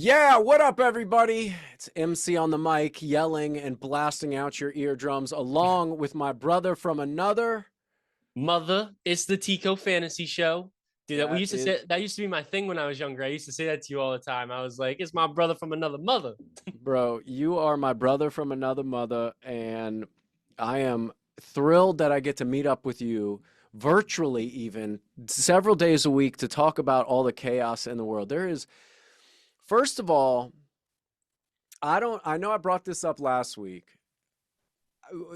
Yeah, what up, everybody? It's MC on the mic, yelling and blasting out your eardrums, along with my brother from another. Mother, it's the Tico Fantasy Show. Dude, that we That used to say is, that used to be my thing when I was younger. I used to say that to you all the time. I was like, it's my brother from another mother. bro, you are my brother from another mother, and I am thrilled that I get to meet up with you virtually, even several days a week to talk about all the chaos in the world. First of all, I know I brought this up last week.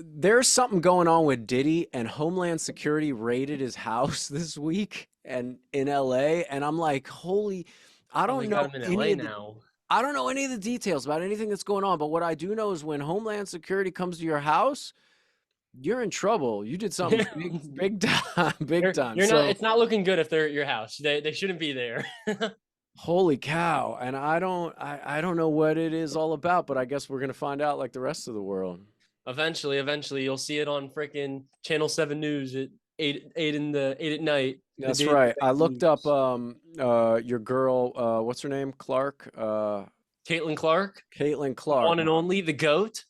There's something going on with Diddy, and Homeland Security raided his house this week and in LA, and I'm like, holy, I Oh, they don't got know him in any LA of the now. I don't know any of the details about anything that's going on, but what I do know is when Homeland Security comes to your house, you're in trouble. You did something big time, big time. You're not. So It's not looking good if they're at your house. They shouldn't be there. holy cow. And I don't know what it is all about, but I guess we're gonna find out like the rest of the world. Eventually, you'll see it on freaking Channel 7 News at eight at night. The That's daily right. I fake looked up news. your girl, what's her name? Clark, Caitlin Clark, Caitlin the Clark. one and only, the goat.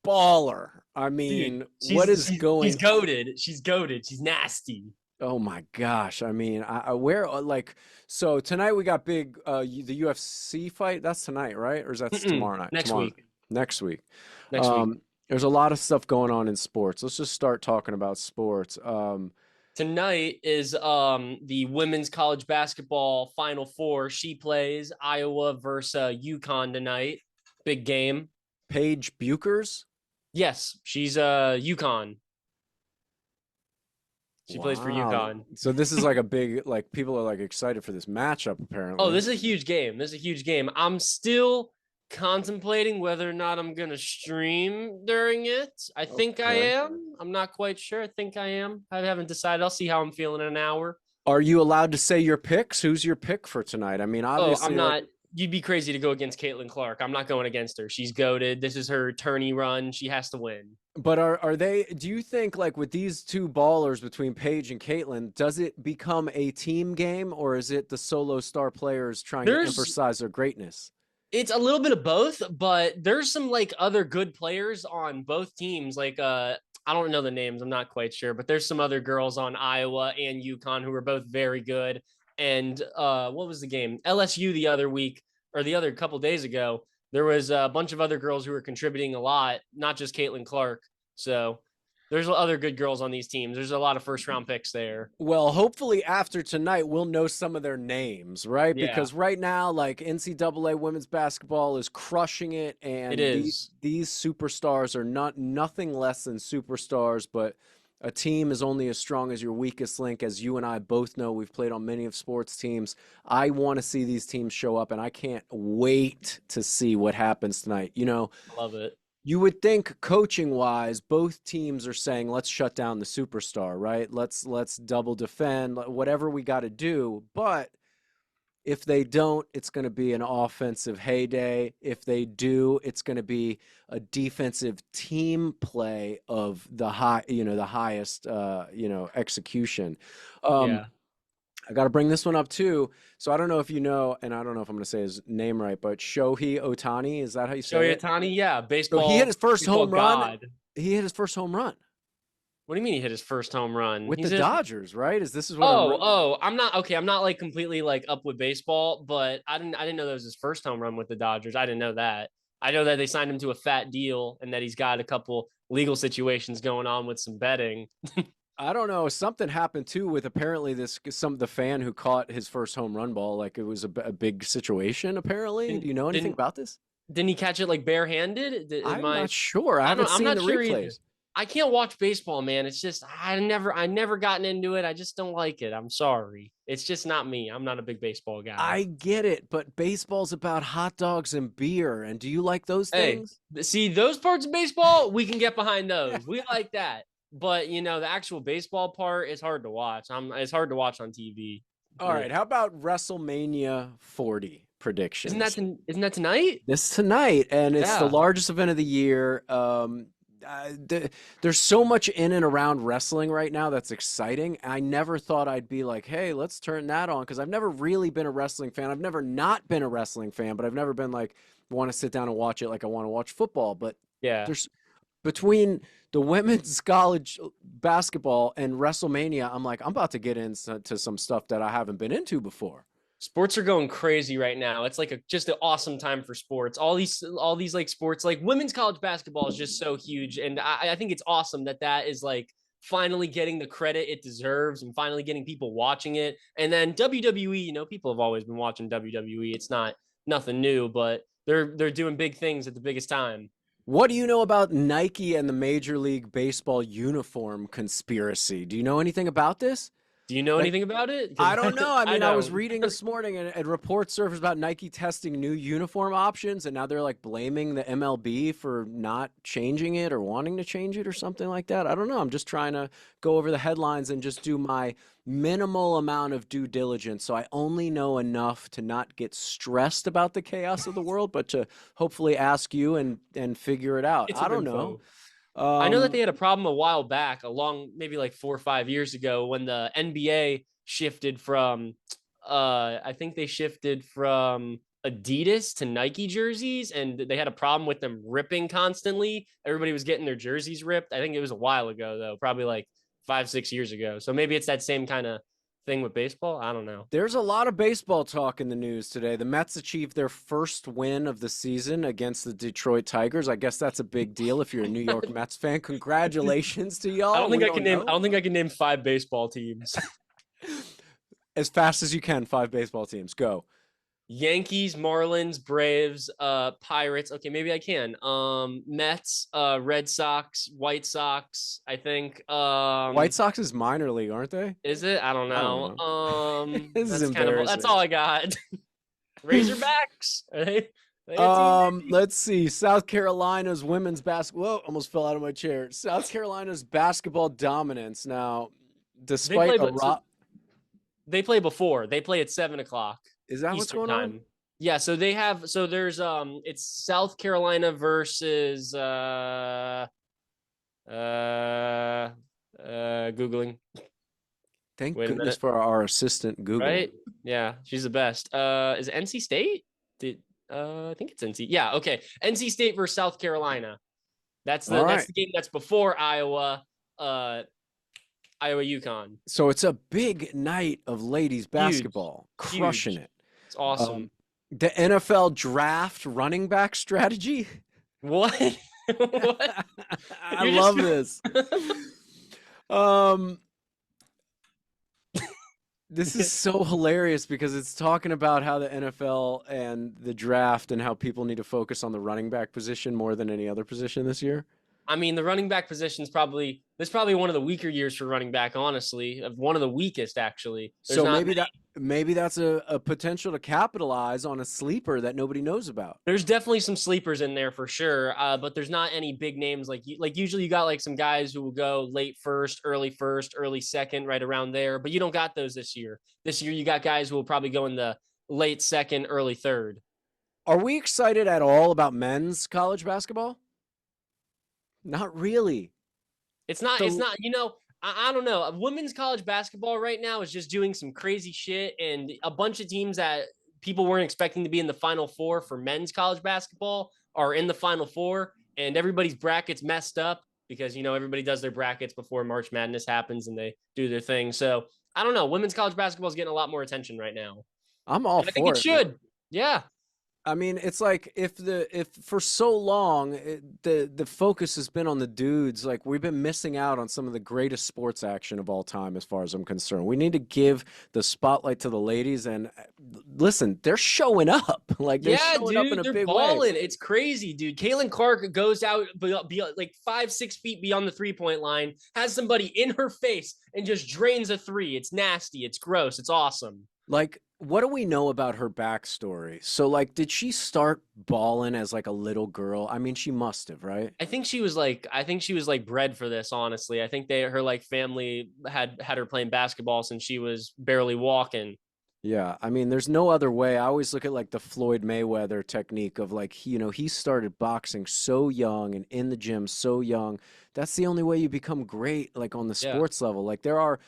Baller. I Dude, mean, what she's is she's she's going goaded. She's goaded. She's nasty. Oh my gosh. I mean, I where like so tonight we got big the UFC fight. That's tonight, right? Or is that Mm-mm. tomorrow night? Next Tomorrow week. next week. Next week. Um there's a lot of stuff going on in sports. Let's just start talking about sports. Tonight is the women's college basketball Final Four. She plays Iowa versus UConn tonight. Big game. Paige Buchers. Yes, she's UConn. She plays for Wow. UConn. So this is like a big like people are like excited for this matchup Oh, apparently. this is a huge game. This is a huge game. I'm still contemplating whether or not I'm gonna stream during it. I think I Okay. am. I'm not quite sure. I think I am. I haven't decided. I'll see how I'm feeling in an hour. Are you allowed to say your picks? Who's your pick for tonight? I mean, Oh, I'm obviously like not. You'd be crazy to go against Caitlin Clark. I'm not going against her. She's goaded. This is her tourney run. She has to win. But are they? Do you think like with these two ballers between Paige and Caitlin, does it become a team game or is it the solo star players trying to There's emphasize their greatness? it's a little bit of both, but there's some like other good players on both teams. Like I don't know the names. I'm not quite sure, but there's some other girls on Iowa and UConn who are both very good. And what was the game? LSU the other week or the other couple days ago. There was a bunch of other girls who were contributing a lot, not just Caitlin Clark. So there's other good girls on these teams. There's a lot of first round picks there. Well, hopefully after tonight we'll know some of their names, right? Yeah, Because right now, like NCAA women's basketball is crushing it, it and is. these superstars are nothing less than superstars. But a team is only as strong as your weakest link, as you and I both know. We've played on many of sports teams. I want to see these teams show up, and I can't wait to see what happens tonight. I love it. You would think coaching wise, both teams are saying, let's shut down the superstar, right? Let's double defend, whatever we got to do. But if they don't, it's going to be an offensive heyday. If they do, it's going to be a defensive team play of the highest, execution. Um, Yeah. I got to bring this one up too. So I don't know if you know, and I don't know if I'm going to say his name right, but Shohei Otani, is that how you say Shohei it? Ohtani, yeah, So he hit his first baseball home run. god. He hit his first home run What do you mean he hit his first home run? with the He's hit his Dodgers, right? Is what I'm Oh, reading? oh, I'm not okay. I'm not like completely like up with baseball, but I didn't know that was his first home run with the Dodgers. I didn't know that. I know that they signed him to a fat deal and that he's got a couple legal situations going on with some betting. I don't know. Something happened too with apparently this some the fan who caught his first home run ball. Like it was a big situation. Apparently, do Didn't you know anything didn't about this? didn't he catch it like barehanded? Am I'm I not sure. I I haven't don't I'm seen not the sure either. replays. I can't watch baseball, man. It's just I never gotten into it. I just don't like it. I'm sorry. It's just not me. I'm not a big baseball guy. I get it, but baseball's about hot dogs and beer. And do you like those Hey, things? see those parts of baseball, we can get behind those. We like that. But the actual baseball part is hard to watch. It's hard to watch on TV. All Yeah. right. How about WrestleMania 40 Isn't that predictions? isn't that tonight? This tonight, and it's the Yeah. largest event of the year. there's so much in and around wrestling right now that's exciting. I never thought I'd be like, hey, let's turn that on because I've never really been a wrestling fan. I've never not been a wrestling fan, but I've never been like want to sit down and watch it like I want to watch football. But Yeah. there's between the women's college basketball and WrestleMania, I'm like, I'm about to get into some stuff that I haven't been into before. Sports are going crazy right now. It's like just an awesome time for sports. All these like sports, like women's college basketball is just so huge, and I think it's awesome that is like finally getting the credit it deserves and finally getting people watching it. And then WWE, people have always been watching WWE. It's not nothing new, but they're doing big things at the biggest time. What do you know about Nike and the Major League Baseball uniform conspiracy? Do you know anything about this? Do you know Like, anything about it? Because I don't know. I I mean, I was don't. reading this morning and reports surfaced about Nike testing new uniform options, and now they're like blaming the MLB for not changing it or wanting to change it or something like that. I don't know. I'm just trying to go over the headlines and just do my minimal amount of due diligence. So I only know enough to not get stressed about the chaos of the world, but to hopefully ask you and figure it out. It's I some don't know. info. I know that Um, they had a problem a while back, along maybe like 4 or 5 years ago, when the NBA shifted from, I think they shifted from Adidas to Nike jerseys, and they had a problem with them ripping constantly. Everybody was getting their jerseys ripped. I think it was a while ago, though, probably like 5, 6 years ago. So maybe it's that same kind of thing with baseball. I don't know. There's a lot of baseball talk in the news today. The Mets achieved their first win of the season against the Detroit Tigers. I guess that's a big deal if you're a New York Mets fan. Congratulations to I y'all. don't think We I don't can name. I know. don't think I can name 5 baseball teams. As fast as you can, five baseball teams. Go. Yankees, Marlins, Braves, Pirates. Okay, maybe I can. Mets, Red Sox, White Sox, I think. White Sox is minor league, aren't they? Is it? I don't I don't know. know. This is That's embarrassing. all I got. Razorbacks. Are they a team? Let's see. South Carolina's women's basketball. Whoa, almost fell out of my chair. South Carolina's basketball dominance. Now, They despite play, a but so rock, they play before. They play at 7 o'clock is that what's Eastern going on? time. Yeah, so they have. So there's it's South Carolina versus uh googling. Thank Wait a goodness minute. for our assistant Google. Right? Yeah, she's the best. Is it NC State? I think it's NC. Yeah, okay. NC State versus South Carolina. That's All that's right. the game that's before Iowa, Iowa UConn. So it's a big night of ladies Huge, basketball, crushing huge. it. It's awesome. Um, the NFL draft running back strategy. What? What? I You're just love this. Um, this is so hilarious because it's talking about how the NFL and the draft and how people need to focus on the running back position more than any other position this year. I mean, the running back position is probably this is probably one of the weaker years for running back, honestly, of one of the weakest actually. There's So not maybe that's a potential to capitalize on a sleeper that nobody knows about. There's definitely some sleepers in there for sure, but there's not any big names like usually you got like some guys who will go late first, early second, right around there. But you don't got those this year. This year you got guys who will probably go in the late second, early third. Are we excited at all about men's college basketball? Not really. It's not. It's The not. I don't know. Women's college basketball right now is just doing some crazy shit, and a bunch of teams that people weren't expecting to be in the Final Four for men's college basketball are in the Final Four, and everybody's brackets messed up because everybody does their brackets before March Madness happens and they do their thing. So I don't know. Women's college basketball is getting a lot more attention right now, I'm all and I think it for it, man. should. Yeah. I mean, it's like if for so long the focus has been on the dudes, like we've been missing out on some of the greatest sports action of all time, as far as I'm concerned. We need to give the spotlight to the ladies, and listen, they're showing up, like they're Yeah, showing up in dude, a they're big way. balling. It's crazy, dude. Caitlin Clark goes out like 5, 6 feet beyond the 3 point line, has somebody in her face, and just drains a three. It's nasty. It's gross. It's awesome. Like, what do we know about her backstory? So, like, did she start balling as like a little girl? I mean, she must have, right? I think she was like bred for this, honestly. I think her like family had her playing basketball since she was barely walking. Yeah, I mean, there's no other way. I always look at like the Floyd Mayweather technique of like, he started boxing so young and in the gym so young. That's the only way you become great, like on the Yeah, sports level. Like there are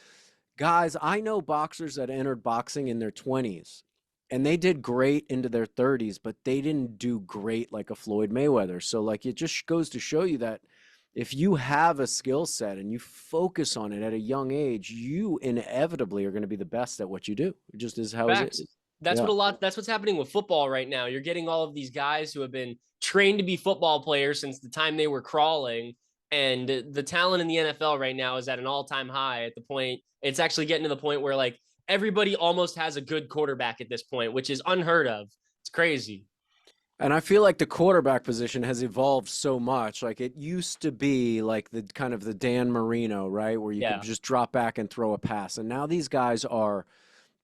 guys, I know boxers that entered boxing in their 20s and they did great into their 30s, but they didn't do great like a Floyd Mayweather. So, like, it just goes to show you that if you have a skill set and you focus on it at a young age, you inevitably are going to be the best at what you do. It just is how it facts. is. Yeah. That's what's happening with football right now. You're getting all of these guys who have been trained to be football players since the time they were crawling. And the talent in the NFL right now is at an all-time high at the point. It's actually getting to the point where like everybody almost has a good quarterback at this point, which is unheard of. It's crazy. And I feel like the quarterback position has evolved so much. Like it used to be like the kind of the Dan Marino, right? Where you could Yeah. just drop back and throw a pass. And now these guys are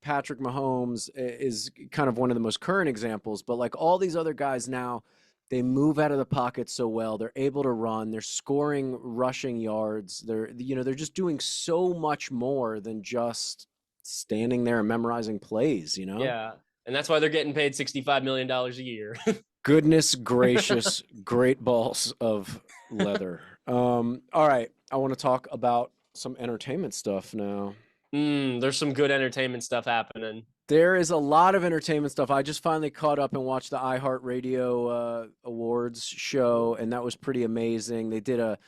Patrick Mahomes is kind of one of the most current examples, but like all these other guys now, they move out of the pocket so well. They're able to run. They're scoring rushing yards. They're just doing so much more than just standing there and memorizing plays. Yeah. And that's why they're getting paid $65 million a year. Goodness gracious, great balls of leather. All right, I want to talk about some entertainment stuff now. There's some good entertainment stuff happening. There is a lot of entertainment stuff. I just finally caught up and watched the iHeartRadio Awards show, and that was pretty amazing. They did a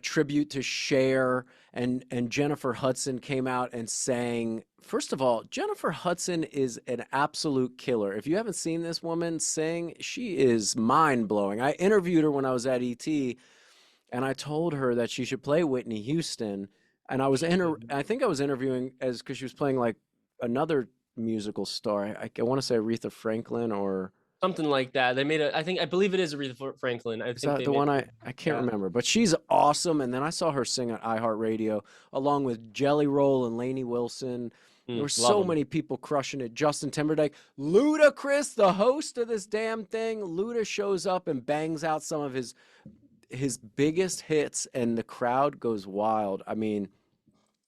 tribute to Cher, and Jennifer Hudson came out and sang. First of all, Jennifer Hudson is an absolute killer. If you haven't seen this woman sing, she is mind blowing. I interviewed her when I was at ET, and I told her that she should play Whitney Houston. And I think I was interviewing as because she was playing like another musical star. I want to say Aretha Franklin, or Something like that. They made I believe it is Aretha Franklin. I is think that they the made one a I can't yeah. remember. But she's awesome. And then I saw her sing at iHeartRadio along with Jelly Roll and Lainey Wilson. There were Love so them. many people crushing it. Justin Timberlake, Ludacris, the host of this damn thing. Luda shows up and bangs out some of his biggest hits, and the crowd goes wild. I mean,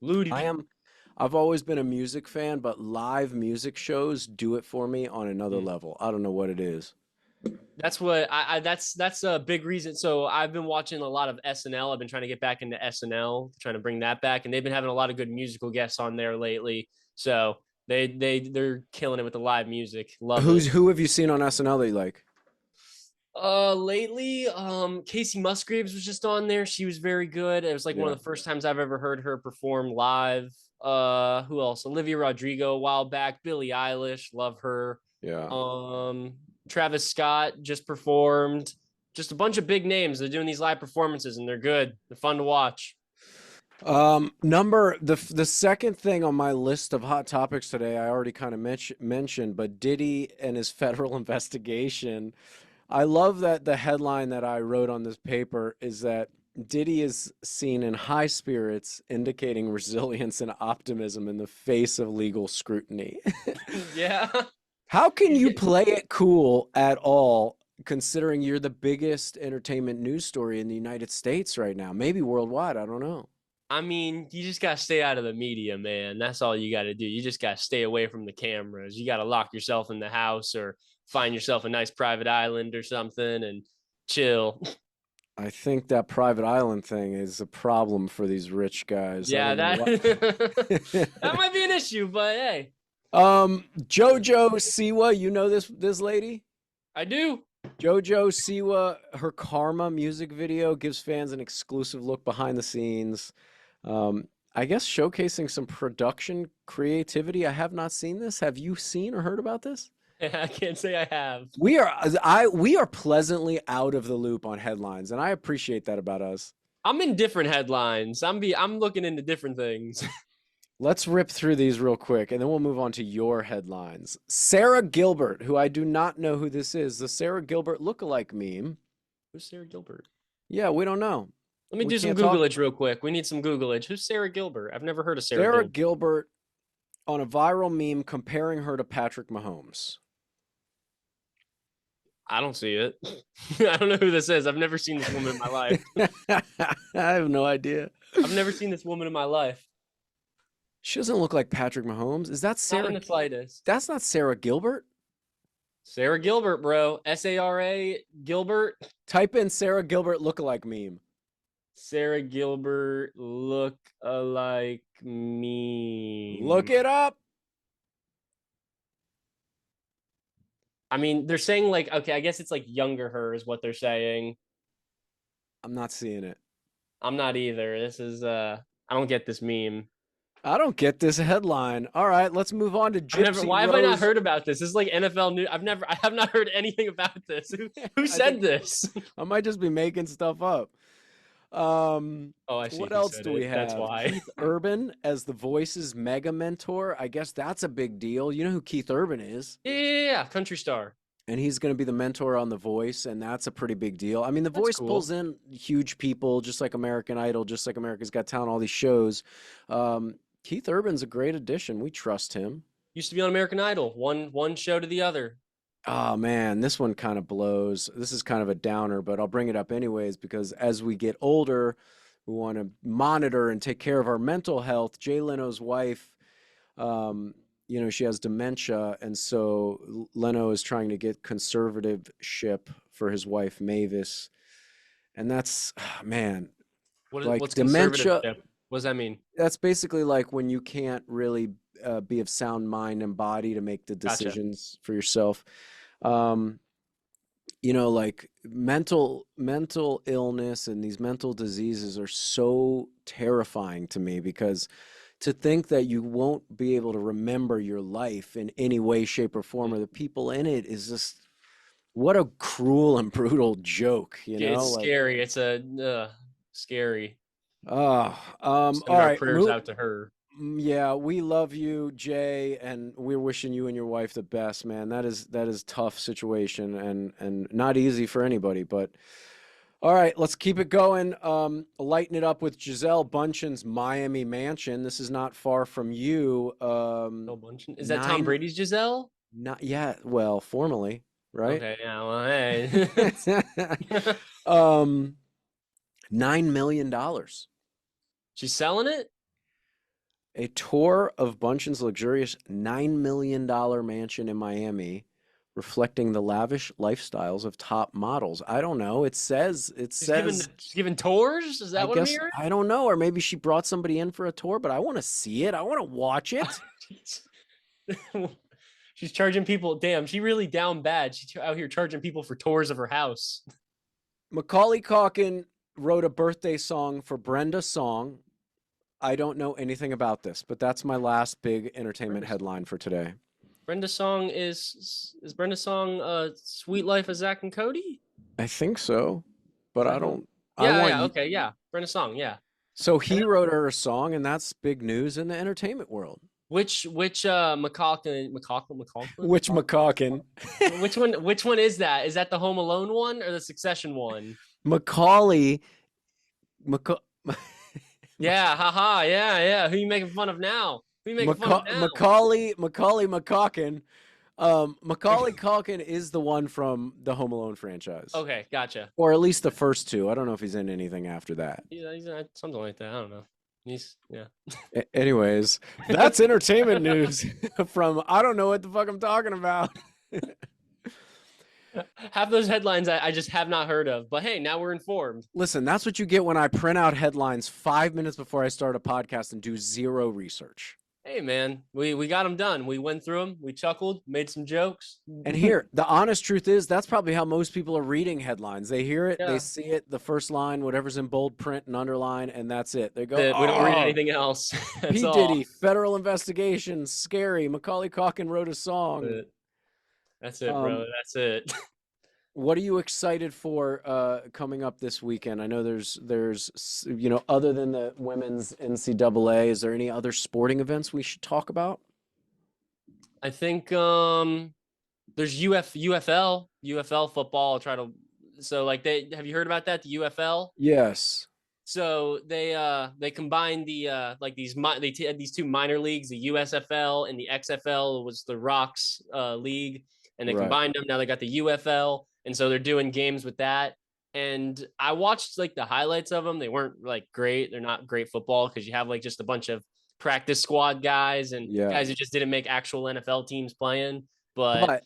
I Ludi. am I've always been a music fan, but live music shows do it for me on another Mm. level. I don't know what it is. That's what that's a big reason. So I've been watching a lot of SNL. I've been trying to get back into SNL, trying to bring that back, and they've been having a lot of good musical guests on there lately. So they're killing it with the live music. Love it. Who have you seen on SNL that you like? Lately, Casey Musgraves was just on there. She was very good. It was like one Yeah, of the first times I've ever heard her perform live. Who else? Olivia Rodrigo a while back. Billie Eilish, love her. yeah. Um, Travis Scott just performed. Just a bunch of big names. They're doing these live performances and they're good. They're fun to watch. Number the second thing on my list of hot topics today, I already kind of mentioned, but Diddy and his federal investigation. I love that the headline that I wrote on this paper is that Diddy is seen in high spirits, indicating resilience and optimism in the face of legal scrutiny. Yeah. How can He's you getting play it cool at all, considering you're the biggest entertainment news story in the United States right now? Maybe worldwide, I don't know. I mean, you just gotta stay out of the media, man. That's all you gotta do. You just gotta stay away from the cameras. You gotta lock yourself in the house or find yourself a nice private island or something and chill. I think that private island thing is a problem for these rich guys. I Yeah, don't know that what. that might be an issue, but hey, Jojo Siwa, you know this lady? I do. Jojo Siwa, her Karma music video gives fans an exclusive look behind the scenes. I guess showcasing some production creativity. I have not seen this. Have you seen or heard about this? I can't say I have. We are pleasantly out of the loop on headlines, and I appreciate that about us. I'm in different headlines. I'm looking into different things. Let's rip through these real quick, and then we'll move on to your headlines. Sarah Gilbert, who I do not know who this is, the Sarah Gilbert lookalike meme. Who's Sarah Gilbert? Yeah, we don't know. Let me We do some can't talk. Googlage real quick. We need some Googlage. Who's Sarah Gilbert? I've never heard of Sarah Sarah Gilbert. Gilbert on a viral meme comparing her to Patrick Mahomes. I don't see it. I don't know who this is. I've never seen this woman in my life. I have no idea. I've never seen this woman in my life. She doesn't look like Patrick Mahomes. Is that Not in Sarah? the slightest. That's not Sarah Gilbert. Sarah Gilbert, bro. Sara Gilbert. Type in Sarah Gilbert lookalike meme. Sarah Gilbert look alike Look meme. it up. I mean, they're saying like, okay, I guess it's like younger her is what they're saying. I'm not seeing it. I'm not either. This is I don't get this meme. I don't get this headline. All right, let's move on to I've never Gypsy why have I not Rose. heard about this? This is like NFL news. I have not heard anything about this. Who I said think this? I might just be making stuff up. Oh, I see What who else said do we it. That's have? why. Keith Urban as the Voice's mega mentor. I guess that's a big deal. You know who Keith Urban is, Yeah, country star. and he's going to be the mentor on The Voice, and that's a pretty big deal. I mean, The That's Voice pulls cool. in huge people, just like American Idol, just like America's Got Talent, all these shows. Keith Urban's a great addition. We trust him. Used to be on American Idol. One show to the other. Oh man, this one kind of blows. This is kind of a downer, but I'll bring it up anyways because as we get older, we want to monitor and take care of our mental health. Jay Leno's wife, she has dementia, and so Leno is trying to get conservativeship for his wife Mavis, and that's man, like What's dementia. conservatorship? What does that mean? That's basically like when you can't really be of sound mind and body to make the Gotcha. decisions for yourself. Um, like mental illness and these mental diseases are so terrifying to me because to think that you won't be able to remember your life in any way, shape, or form, or the people in it is just what a cruel and brutal joke, It's like, scary. It's a scary. oh, Sending all our right, prayers out to her. Yeah, we love you, Jay, and we're wishing you and your wife the best, man. That is tough situation and not easy for anybody, but all right, let's keep it going. Lighten it up with Giselle Bundchen's Miami Mansion. This is not far from you. No bunch. Is that Tom Nine, Brady's Giselle? not yeah, well, formally, right? Okay, yeah. Well, hey. um, $9 million. She's selling it. A tour of Bunchen's luxurious $9 million mansion in Miami, reflecting the lavish lifestyles of top models. I don't know. She's giving tours. Is I that what I'm guess, hearing? I don't know. Or maybe she brought somebody in for a tour, but I want to see it. I want to watch it. She's charging people. Damn, she really down bad. She's out here charging people for tours of her house. Macaulay Culkin wrote a birthday song for Brenda Song. I don't know anything about this, but that's my last big entertainment headline for today. Brenda Song is Brenda Song Sweet Life of Zach and Cody? I think so, but I don't. I Yeah, want yeah, you. okay, yeah. Brenda Song, yeah. So he wrote her a song, and that's big news in the entertainment world. Which McCaulkin Which McCaulkin? which one is that? Is that the Home Alone one or the Succession one? Macaulay. Yeah, haha, yeah, yeah. Who you making fun of now? Who you making fun of now? Macaulay McCaulkin. Macaulay Culkin is the one from the Home Alone franchise, Okay, gotcha. or at least the first two. I don't know if he's in anything after that. He's something like that. I don't know. He's yeah. Anyways, that's entertainment news from I don't know what the fuck I'm talking about. Half those headlines I just have not heard of. But hey, now we're informed. Listen, that's what you get when I print out headlines 5 minutes before I start a podcast and do zero research. Hey man, we got them done. We went through them. We chuckled, made some jokes. And here, the honest truth is that's probably how most people are reading headlines. They hear it, they see it, the first line, whatever's in bold print and underline, and that's it. They go, We don't read anything else. P. Diddy, federal investigation, scary. Macaulay Culkin wrote a song. That's it, bro. That's it. What are you excited for coming up this weekend? I know there's other than the women's NCAA, is there any other sporting events we should talk about? I think there's UFL football. I'll try to have you heard about that? The UFL? Yes. So they combined the had these two minor leagues, the USFL and the XFL was the Rocks league, and they combined them. Now they got the UFL, and so they're doing games with that. And I watched like the highlights of them. They weren't like great. They're not great football because you have like just a bunch of practice squad guys and Yeah. guys who just didn't make actual NFL teams playing. But But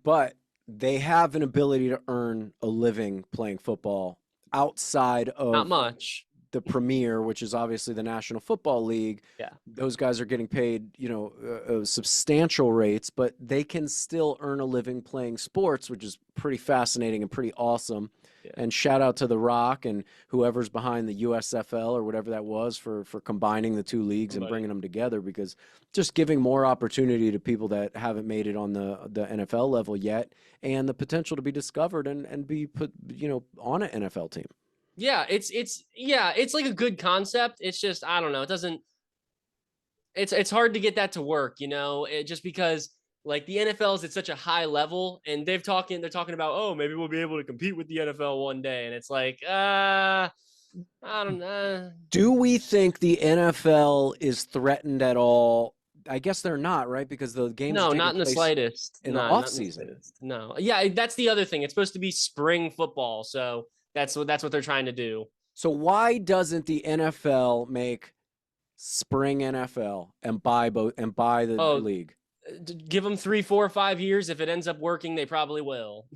but they have an ability to earn a living playing football outside not of much. the Premier, which is obviously the National Football League. Yeah. Those guys are getting paid, substantial rates, but they can still earn a living playing sports, which is pretty fascinating and pretty awesome. Yeah. And shout out to The Rock and whoever's behind the USFL or whatever that was for combining the two leagues and Somebody. bringing them together, because just giving more opportunity to people that haven't made it on the NFL level yet, and the potential to be discovered and be put, on an NFL team. Yeah, it's like a good concept. It's just I don't know. It doesn't it's hard to get that to work, just because like the NFL is at such a high level and they're talking about, oh, maybe we'll be able to compete with the NFL one day. And it's like, I don't know. Do we think the NFL is threatened at all? I guess they're not, right? Because the games are No, taking not in the place slightest. in the No, off not in the season. slightest. No. Yeah, that's the other thing. It's supposed to be spring football, so that's what they're trying to do. So why doesn't the NFL make spring NFL and buy the Oh, league? give them 3, 4, 5 years. If it ends up working, they probably will.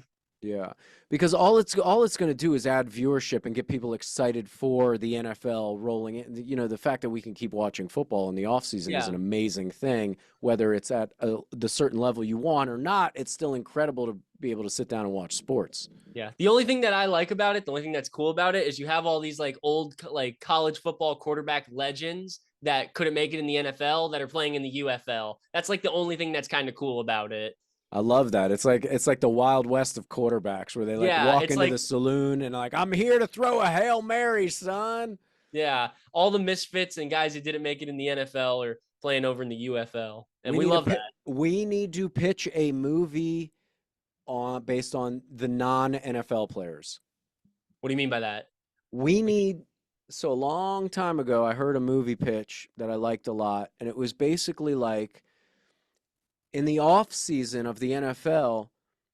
Yeah, because all it's going to do is add viewership and get people excited for the NFL rolling in. The fact that we can keep watching football in the off season is Yeah. an amazing thing. Whether it's at the certain level you want or not, it's still incredible to be able to sit down and watch sports. Yeah. The only thing that I like about it, the only thing that's cool about it is you have all these like old like college football quarterback legends that couldn't make it in the NFL that are playing in the UFL. That's like the only thing that's kind of cool about it. I love that. It's like the Wild West of quarterbacks where they like Yeah, walk it's into like the saloon and like, I'm here to throw a Hail Mary, son. yeah, all the misfits and guys who didn't make it in the NFL are playing over in the UFL. And We we need to love pi- that. we need to pitch a movie on based on the non-NFL players. What do you mean by that? We Like, need So a long time ago I heard a movie pitch that I liked a lot, and it was basically like in the off season of the NFL,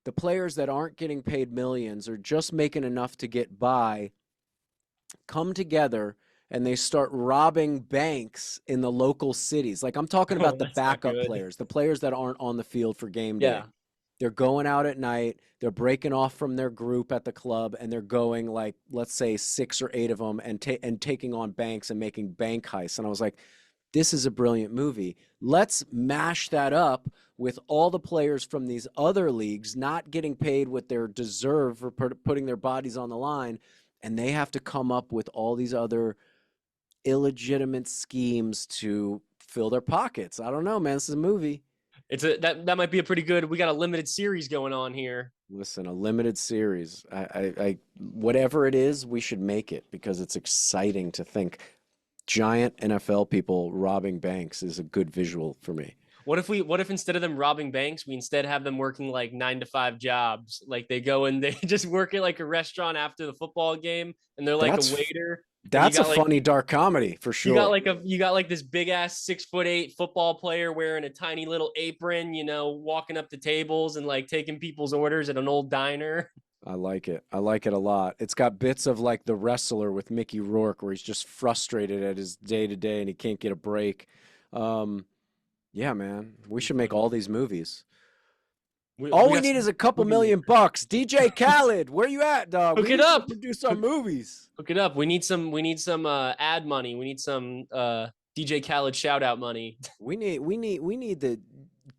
the players that aren't getting paid millions or just making enough to get by come together and they start robbing banks in the local cities. Like I'm talking oh, about the that's not backup good. players, the players that aren't on the field for game day. Yeah. They're going out at night, they're breaking off from their group at the club, and they're going like, let's say 6 or 8 of them, and taking on banks and making bank heists. And I was like, this is a brilliant movie. Let's mash that up with all the players from these other leagues not getting paid what they deserve for putting their bodies on the line, and they have to come up with all these other illegitimate schemes to fill their pockets. I don't know, man. This is a movie. It's a that might be a pretty good. We got a limited series going on here. Listen, a limited series. I whatever it is, we should make it because it's exciting to think giant NFL people robbing banks is a good visual for me. What if instead of them robbing banks, we instead have them working like 9 to 5 jobs? Like they go and they just work at like a restaurant after the football game and they're like a That's waiter and that's a funny dark comedy for sure. you got like this big ass 6'8" football player wearing a tiny little apron, walking up to tables and like taking people's orders at an old diner. I like it. I like it a lot. It's got bits of like The Wrestler with Mickey Rourke where he's just frustrated at his day to day and he can't get a break. Um, yeah, man. We should make all these movies. All We we got need some is a couple movie million makers. bucks. DJ Khaled, where you at, dog? Hook We it need you to up. produce our Hook, movies. hook it up. We need some ad money. We need some DJ Khaled shout out money. We need the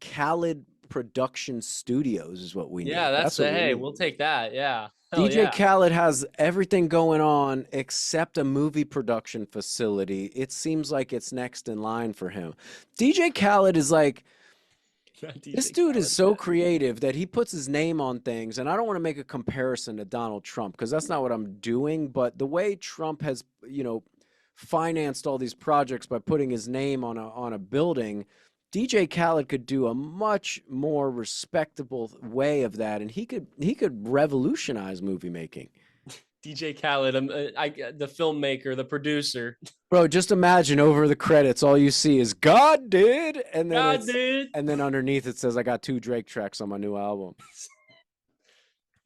Khaled Production Studios is what we Yeah, need. that's That's the what we hey, need. we'll take that. Yeah. Hell DJ yeah. Khaled has everything going on except a movie production facility. It seems like it's next in line for him. DJ Khaled is like, this DJ dude is Khaled. so creative that he puts his name on things. And I don't want to make a comparison to Donald Trump because that's not what I'm doing. But the way Trump has, financed all these projects by putting his name on a building, DJ Khaled could do a much more respectable way of that, and he could revolutionize movie making. DJ Khaled, the filmmaker, the producer. Bro, just imagine over the credits, all you see is God did, and then God, it's dude. and then underneath it says I got 2 Drake tracks on my new album.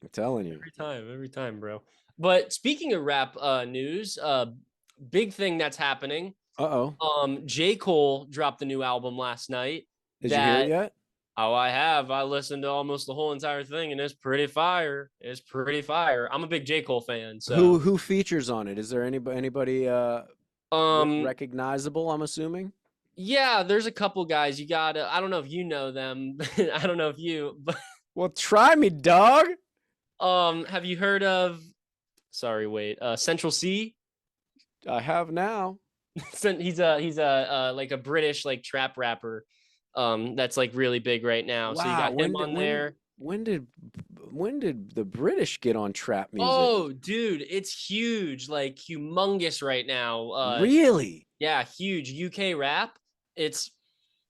I'm telling you. Every time, bro. But speaking of rap news, big thing that's happening. Uh-oh. J. Cole dropped a new album last night Did you hear it that yet? oh, I have. I listened to almost the whole entire thing, and it's pretty fire. It's pretty fire. I'm a big J. Cole fan, Who so who features on it? Is there anybody um recognizable, I'm assuming? yeah, there's a couple guys. You gotta I don't know if you know them. I don't know if you, but Well, try me, dog. have you heard of sorry, wait, Central C? I have now. He's a like a British like trap rapper. That's like really big right now. So you Wow, got him on there. when did the British get on trap music? Oh, dude, it's huge, like humongous right now. Really? Yeah, huge UK rap. It's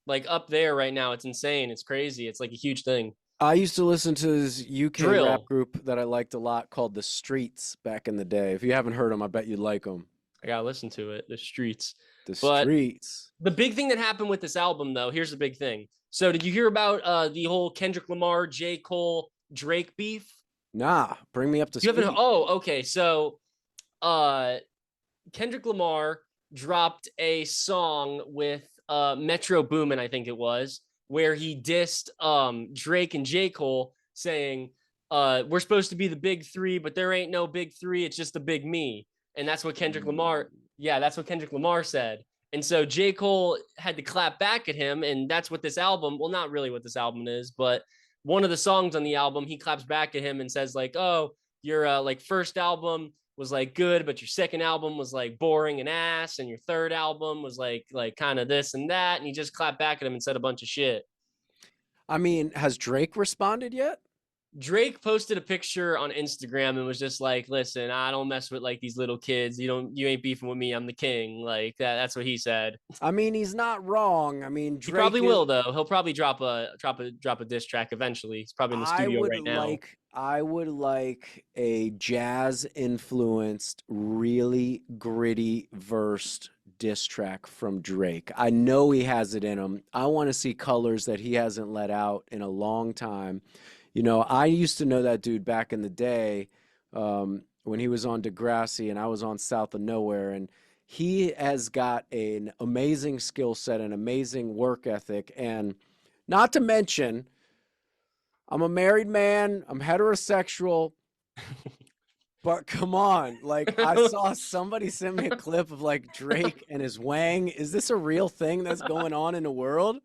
like up there right now. It's insane. It's crazy. It's like a huge thing. I used to listen to this UK rap Drill. group that I liked a lot called The Streets back in the day. If you haven't heard them, I bet you'd like them. I gotta listen to it. The streets. The But Streets. the big thing that happened with this album, though, here's the big thing. So, did you hear about the whole Kendrick Lamar, J. Cole, Drake beef? Nah, bring me up to You haven't? speed. Oh, okay. So, uh, Kendrick Lamar dropped a song with Metro Boomin, I think it was, where he dissed Drake and J. Cole, saying, we're supposed to be the big three, but there ain't no big three, it's just the big me. And that's what Kendrick Lamar, yeah, that's what Kendrick Lamar said. And so J. Cole had to clap back at him, and that's what this album, well, not really what this album is, but one of the songs on the album, he claps back at him and says, like, oh, your like first album was like good, but your second album was like boring and ass, and your third album was like kind of this and that, and he just clapped back at him and said a bunch of shit. I mean, has Drake responded yet? Drake posted a picture on Instagram and was just like, "Listen, I don't mess with like these little kids. You ain't beefing with me. I'm the king." Like that. That's what he said. I mean, he's not wrong. I mean, He probably Drake is will though. He'll probably drop a diss track eventually. He's probably in the studio right now. I would like a jazz influenced, really gritty versed diss track from Drake. I know he has it in him. I want to see colors that he hasn't let out in a long time. You know, I used to know that dude back in the day when he was on Degrassi and I was on South of Nowhere, and he has got an amazing skill set, an amazing work ethic, and not to mention I'm a married man, I'm heterosexual, but come on. Like, I saw somebody send me a clip of like Drake and his wang. Is this a real thing that's going on in the world?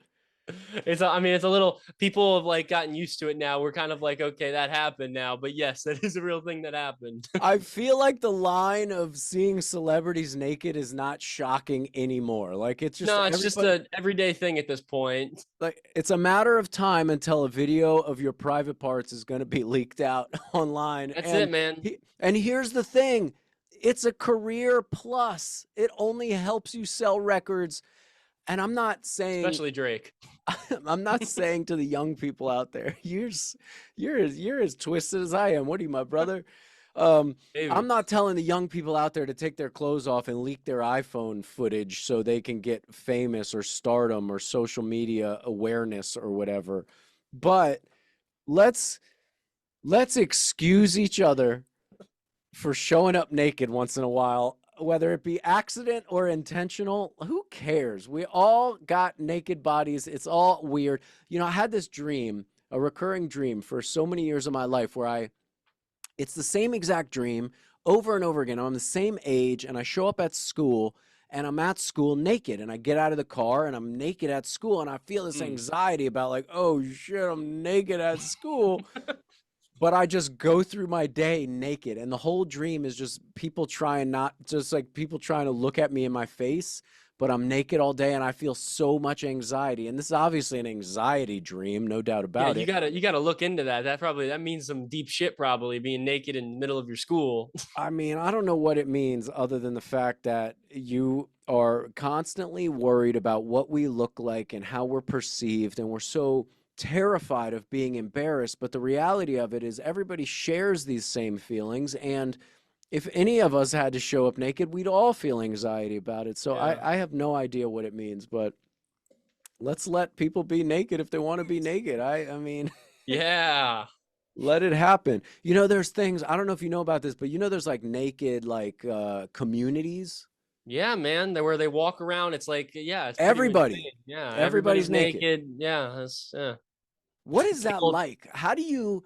I mean, it's a little. People have like gotten used to it now. We're kind of like, okay, that happened now. But yes, that is a real thing that happened. I feel like the line of seeing celebrities naked is not shocking anymore. Like, it's just No, it's just everybody, a everyday thing at this point. like, it's a matter of time until a video of your private parts is going to be leaked out online. That's it, man. And here's the thing, it's a career plus. It only helps you sell records. And I'm not saying Especially Drake. I'm not saying to the young people out there, you're as twisted as I am. What are you, my brother? I'm Maybe. not telling the young people out there to take their clothes off and leak their iPhone footage so they can get famous or stardom or social media awareness or whatever. But let's let's excuse each other for showing up naked once in a while, whether it be accident or intentional. Who cares? We all got naked bodies. It's all weird. You know, I had this dream, a recurring dream for so many years of my life where it's the same exact dream over and over again. I'm the same age and I show up at school and I'm at school naked and I get out of the car and I'm naked at school and I feel this Mm. anxiety about like, oh shit, I'm naked at school. But I just go through my day naked. And the whole dream is just people trying not, just like people trying to look at me in my face, but I'm naked all day and I feel so much anxiety. And this is obviously an anxiety dream, no doubt Yeah, about it. you gotta look into that. That means some deep shit. Probably being naked in the middle of your school. I mean, I don't know what it means other than the fact that you are constantly worried about what we look like and how we're perceived. And we're so terrified of being embarrassed. But the reality of it is, everybody shares these same feelings. And if any of us had to show up naked, we'd all feel anxiety about it. So Yeah. I have no idea what it means, but let's let people be naked if they want to be naked. I mean, Yeah. let it happen. You know, there's things, I don't know if you know about this, but you know, there's like naked, like communities. Yeah, man. Where they walk around. It's like, yeah, it's pretty Everybody, insane. Yeah, everybody's everybody's naked. naked. Yeah, that's yeah. What is that Well, like? How do you?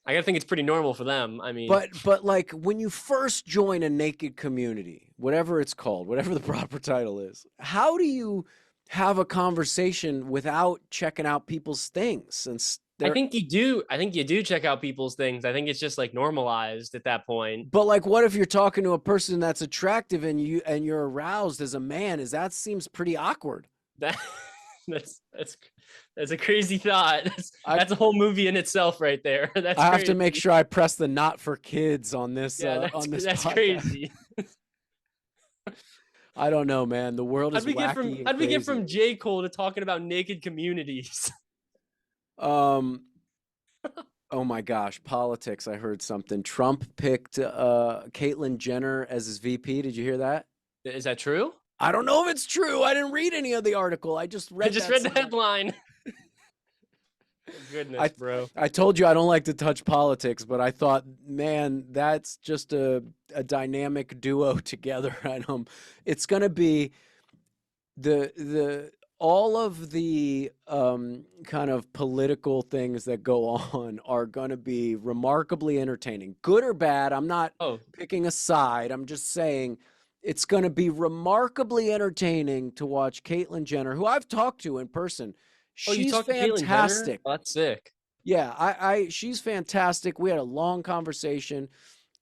I gotta think it's pretty normal for them. I mean, But like when you first join a naked community, whatever it's called, whatever the proper title is, how do you have a conversation without checking out people's things since they're I think you do check out people's things. I think it's just like normalized at that point. but like what if you're talking to a person that's attractive and you're aroused as a man? Is that seems pretty awkward. That that's that's a crazy thought. I That's a whole movie in itself right there. That's I have to make crazy. sure I press the not for kids Yeah, on this that's podcast. crazy. I don't know, man. The world is wacky and How'd we get crazy. from J. Cole to talking about naked communities? Um, oh my gosh, politics. I heard something. Trump picked Caitlyn Jenner as his VP. Did you hear that? Is that true? I don't know if it's true. I didn't read any of the article. I just I read just that read the somewhere. headline. I Goodness, bro. I told you I don't like to touch politics, but I thought, man, that's just a dynamic duo together. And it's gonna be the all of the kind of political things that go on are going to be remarkably entertaining, good or bad. I'm not Oh, picking a side. I'm just saying it's going to be remarkably entertaining to watch Caitlyn Jenner, who I've talked to in person. oh, you She's talked to Caitlyn Jenner? fantastic. Oh, that's sick. Yeah, she's fantastic. We had a long conversation.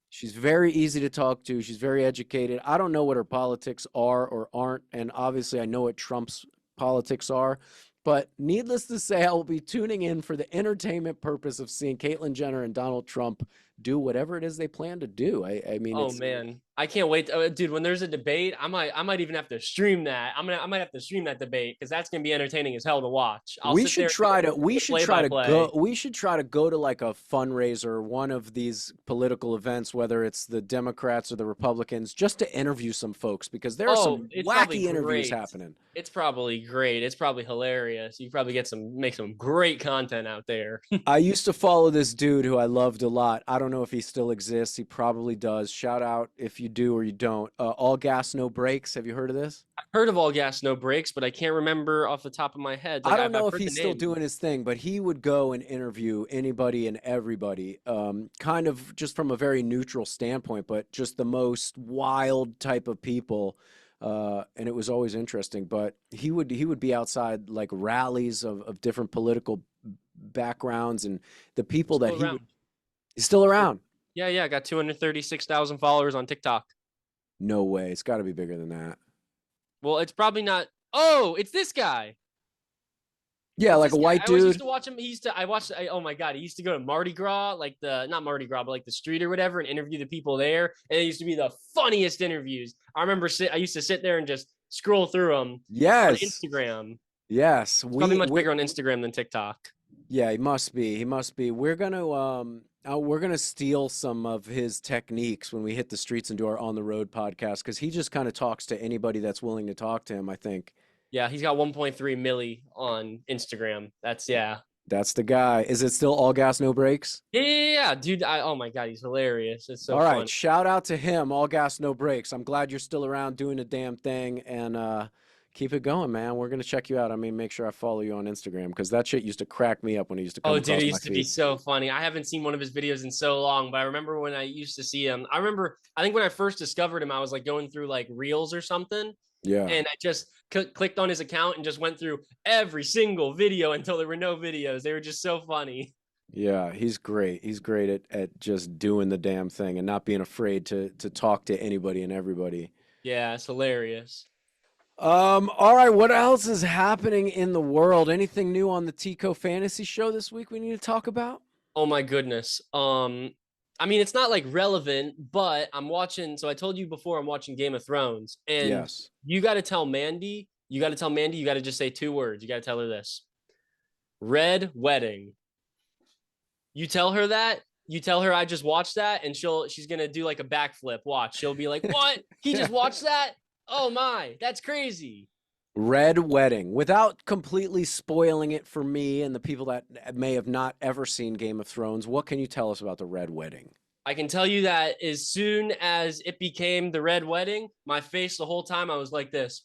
She's very easy to talk to. She's very educated. I don't know what her politics are or aren't, and obviously I know what Trump's politics are. But needless to say, I will be tuning in for the entertainment purpose of seeing Caitlyn Jenner and Donald Trump do whatever it is they plan to do. I mean, Oh it's man, I can't wait, dude. When there's a debate, I might even have to stream that. I might have to stream that debate because that's gonna be entertaining as hell to watch. I'll sit there and we do the should play try by to go play. we should try to go to like a fundraiser, one of these political events, whether it's the Democrats or the Republicans, just to interview some folks because there are Oh, some it's probably wacky interviews great. happening. It's probably great. It's probably hilarious. You probably make some great content out there. I used to follow this dude who I loved a lot. I don't know if he still exists. He probably does. Shout out if you do or you don't. All Gas, No Brakes. Have you heard of this? I've heard of All Gas No Breaks, but I can't remember off the top of my head. I Like don't I've know if heard the he's still name. doing his thing, but he would go and interview anybody and everybody, kind of just from a very neutral standpoint, but just the most wild type of people. And it was always interesting. But he would be outside like rallies of different political backgrounds and the people that Still around. he's still around. Yeah, yeah. I got 236,000 followers on TikTok. No way. It's got to be bigger than that. Well, it's probably not. Oh, it's this guy. Yeah, It's like this a guy. white I always used dude. to watch him. He used to. oh my god, he used to go to Mardi Gras, like the not Mardi Gras, but like the street or whatever, and interview the people there. And it used to be the funniest interviews. I remember I used to sit there and just scroll through them on Yes. Instagram. Yes. It's probably much We bigger on Instagram than TikTok. Yeah, he must be. He must be. We're gonna steal some of his techniques when we hit the streets and do our on the road podcast because he just kind of talks to anybody that's willing to talk to him, I think. Yeah, he's got 1.3 milli on Instagram. That's yeah. That's the guy. Is it still all gas, no brakes? Yeah, dude. Oh my god, he's hilarious. It's so All right, fun. shout out to him, all gas, no brakes. I'm glad you're still around doing the damn thing and keep it going, man. We're gonna check you out. I mean, make sure I follow you on Instagram because that shit used to crack me up when he used to come Oh, dude, across it my used to be feed. so funny. I haven't seen one of his videos in so long, but I remember when I used to see him. I think when I first discovered him, I was like going through like reels or something, Yeah. and I just clicked on his account and just went through every single video until there were no videos. They were just so funny. Yeah, he's great. He's great at just doing the damn thing and not being afraid to talk to anybody and everybody. Yeah, it's hilarious. All right, what else is happening in the world? Anything new on the Tico Fantasy Show this week we need to talk about? Oh my goodness. I mean, it's not like relevant, but I'm watching. So I told you before, I'm watching Game of Thrones, and Yes. you got to tell Mandy. You got to tell Mandy. You got to just say two words. You got to tell her this: Red Wedding. You tell her that. You tell her I just watched that, and she's gonna do like a backflip. Watch. She'll be like, "What? He just watched that? Oh my, that's crazy." Red Wedding. Without completely spoiling it for me and the people that may have not ever seen Game of Thrones, what can you tell us about the Red Wedding? I can tell you that as soon as it became the red wedding, my face the whole time I was like this.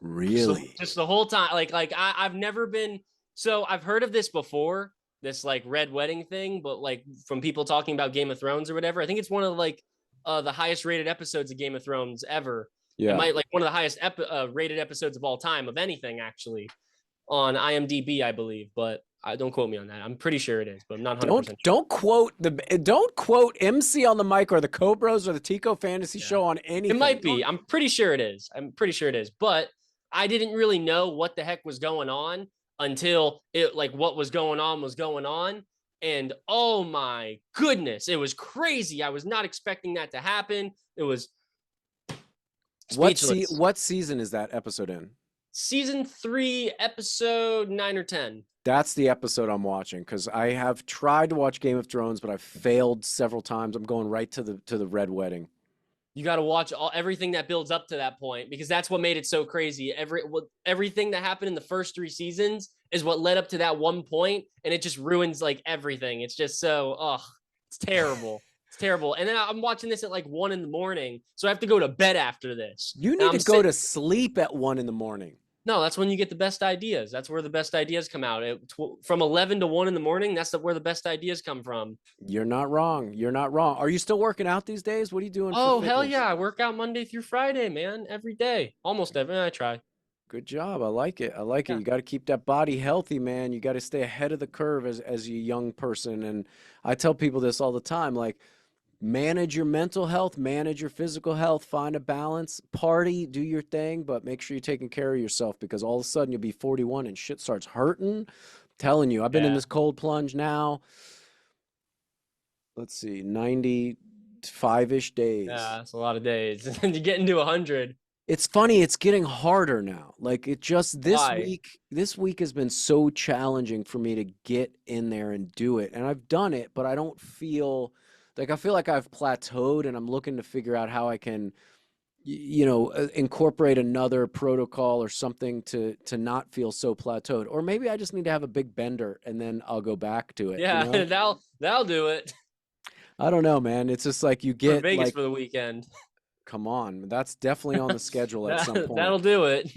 Really? Just the whole time. I've never been so I've heard of this before, this like red wedding thing, but like from people talking about Game of Thrones or whatever. I think it's one of like the highest rated episodes of Game of Thrones ever. It Yeah. might like one of the highest rated episodes of all time of anything actually on IMDb, I believe, but I don't quote me on that. I'm pretty sure it is, but I'm not Don't 100% sure. don't quote MC on the mic or the Cobras or the Tico Fantasy Yeah. Show on It anything. might Don't be. I'm pretty sure it is. I'm pretty sure it is. But I didn't really know what the heck was going on until it like what was going on was going on. And oh my goodness, it was crazy. I was not expecting that to happen. It was speechless. what season is that episode in? Season 3, episode 9 or 10. That's the episode I'm watching because I have tried to watch Game of Thrones, but I've failed several times. I'm going right to the Red Wedding. You got to watch everything that builds up to that point because that's what made it so crazy. Everything that happened in the first 3 seasons is what led up to that one point, and it just ruins like everything. It's just it's terrible. It's terrible. And then I'm watching this at like 1 in the morning, so I have to go to bed after this. You And need I'm to go sitting. to sleep at 1 in the morning. No, that's when you get the best ideas. That's where the best ideas come out. From 11 to 1 in the morning, that's where the best ideas come from. You're not wrong. You're not wrong. Are you still working out these days? What are you doing for Oh hell fitness? yeah! I work out Monday through Friday, man. Every day, almost every. I try. Good job. I like it. I like it. Yeah. You got to keep that body healthy, man. You got to stay ahead of the curve as a young person. And I tell people this all the time, like manage your mental health, manage your physical health, find a balance, party, do your thing, but make sure you're taking care of yourself because all of a sudden you'll be 41 and shit starts hurting. Telling you, I've been in Yeah. this cold plunge now. Let's see, 95-ish Yeah, days. it's a lot of days. And you get into 100. It's funny, it's getting harder now. Like it just Why? this week has been so challenging for me to get in there and do it. And I've done it, but I don't feel like I feel like I've plateaued and I'm looking to figure out how I can incorporate another protocol or something to not feel so plateaued. Or maybe I just need to have a big bender and then I'll go back to it, you Yeah, know? that'll do it. I don't know, man. It's just like you For get Vegas like, for the weekend. come on, that's definitely on the schedule at some point. That'll do it.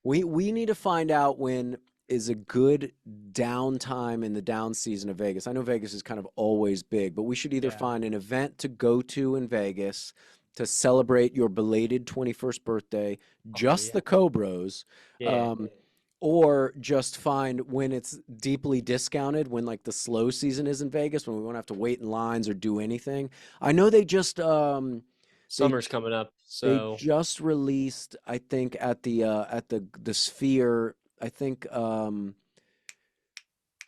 We need to find out when is a good downtime in the down season of Vegas. I know Vegas is kind of always big, but we should either Yeah. find an event to go to in Vegas to celebrate your belated 21st birthday, Oh just yeah. the Cobros, Yeah. um, or just find when it's deeply discounted, when like the slow season is in Vegas, when we won't have to wait in lines or do anything. I know they Summer's coming up, they so just released, I think, at the Sphere. I think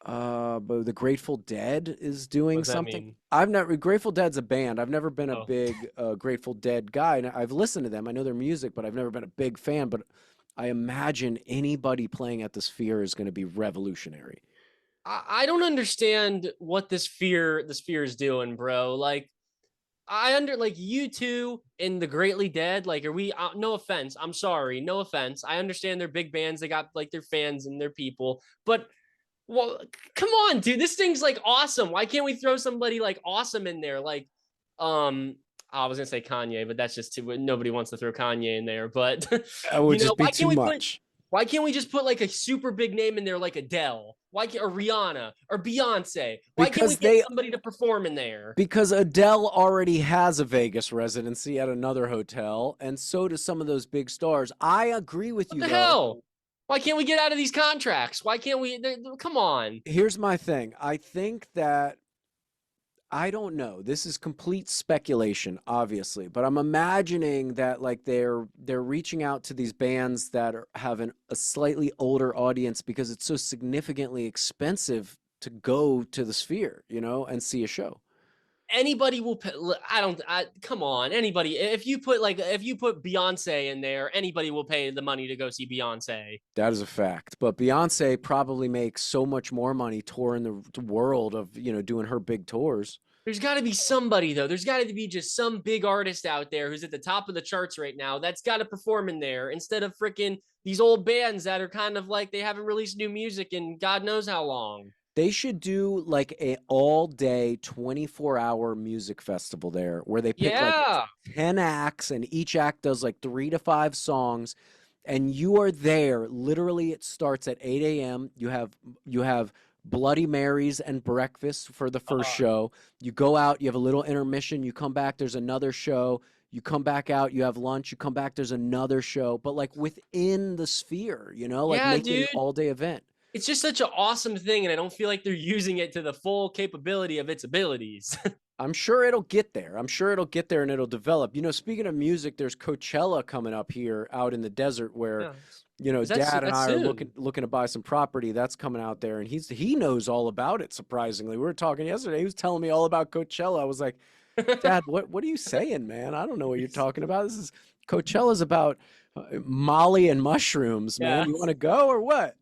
but the Grateful Dead is what doing does that something. mean? I've never Grateful Dead's a band. I've never been a Oh. big Grateful Dead guy, and I've listened to them. I know their music, but I've never been a big fan. But I imagine anybody playing at the Sphere is going to be revolutionary. I don't understand what this fear is doing, bro. Like I under like you two and the Greatly Dead. Like, are we? No offense. I'm sorry. No offense. I understand they're big bands. They got like their fans and their people. But well, come on, dude. This thing's like awesome. Why can't we throw somebody like awesome in there? Like, I was gonna say Kanye, but that's just too. Nobody wants to throw Kanye in there. But That would just be why too can't we put? much. Why can't we just put like a super big name in there, like Adele? Why can't or Rihanna or Beyonce? Why can't we Because get they somebody to perform in there? Because Adele already has a Vegas residency at another hotel, and so do some of those big stars. I agree with What you, the though. hell? Why can't we get out of these contracts? Why can't we? Come on. Here's my thing. I think that I don't know. This is complete speculation, obviously, but I'm imagining that like they're reaching out to these bands that have a slightly older audience because it's so significantly expensive to go to the Sphere, and see a show. Anybody will pay. I don't. Come on. Anybody. If you put Beyonce in there, anybody will pay the money to go see Beyonce. That is a fact. But Beyonce probably makes so much more money touring the world of, doing her big tours. There's got to be somebody though. There's got to be just some big artist out there who's at the top of the charts right now that's got to perform in there instead of freaking these old bands that are kind of like they haven't released new music in God knows how long. They should do like a all day 24-hour music festival there where they pick like Yeah. 10 acts and each act does like 3 to 5 songs and you are there. Literally it starts at 8 a.m. You have Bloody Marys and breakfast for the first Uh, show. You go out, you have a little intermission, you come back, there's another show. You come back out, you have lunch, you come back, there's another show, but like within the sphere, like yeah, make it an dude. all-day event. It's just such an awesome thing, and I don't feel like they're using it to the full capability of its abilities. I'm sure it'll get there. I'm sure it'll get there and it'll develop. Speaking of music, there's Coachella coming up here out in the desert where, Yeah. Dad and That's I are looking soon? looking to buy some property. That's coming out there and he knows all about it, surprisingly. We were talking yesterday. He was telling me all about Coachella. I was like, "Dad, what are you saying, man? I don't know what you're talking about. This is Coachella's about Molly and mushrooms, man. Yeah. You want to go or what?"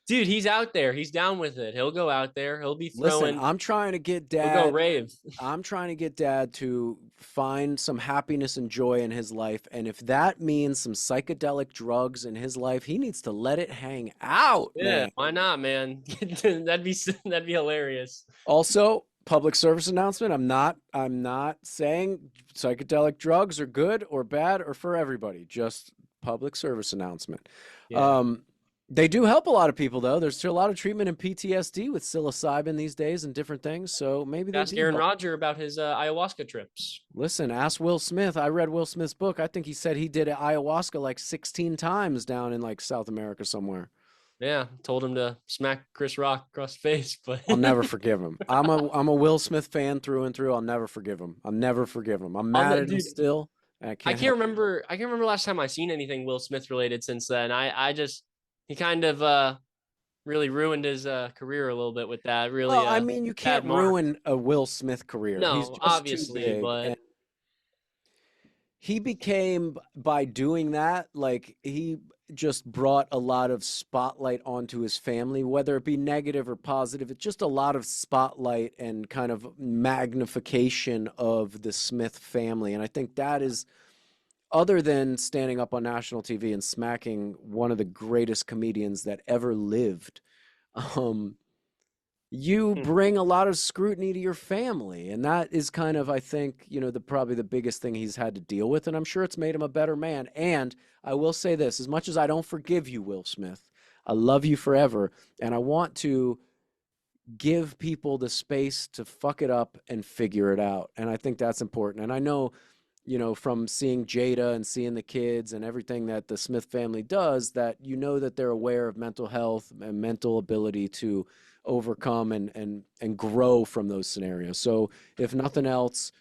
Dude, he's out there. He's down with it. He'll go out there. He'll be Listen, throwing, I'm trying to get he'll go Dad rave. I'm trying to get Dad to find some happiness and joy in his life. And if that means some psychedelic drugs in his life, he needs to let it hang out, Yeah, man. why not, man? That'd be hilarious. Also, public service announcement. I'm not saying psychedelic drugs are good or bad or for everybody. Just public service announcement. Yeah. Um, they do help a lot of people though. There's still a lot of treatment in PTSD with psilocybin these days and different things. So maybe they Ask do Aaron help. Rodgers about his ayahuasca trips. Listen, ask Will Smith. I read Will Smith's book. I think he said he did ayahuasca like 16 times down in like South America somewhere. Yeah, told him to smack Chris Rock across the face, but I'll never forgive him. I'm a Will Smith fan through and through. I'll never forgive him. I'll never forgive him. I'm mad at him dude, still. And I I can't can't help it. remember. I can't remember last time I seen anything Will Smith related since then. I just he kind of really ruined his career a little bit with that. Well, Really I mean, you bad can't mark. ruin a Will Smith career. He's No, just too obviously, big. but And he became, by doing that, like he just brought a lot of spotlight onto his family, whether it be negative or positive. It's just a lot of spotlight and kind of magnification of the Smith family. And I think that is, other than standing up on national TV and smacking one of the greatest comedians that ever lived, um, you hmm, bring a lot of scrutiny to your family. And that is kind of, I think, probably the biggest thing he's had to deal with. And I'm sure it's made him a better man. And I will say this, as much as I don't forgive you, Will Smith, I love you forever. And I want to give people the space to fuck it up and figure it out. And I think that's important. And I know, from seeing Jada and seeing the kids and everything that the Smith family does, that that they're aware of mental health and mental ability to overcome and grow from those scenarios. So if nothing else,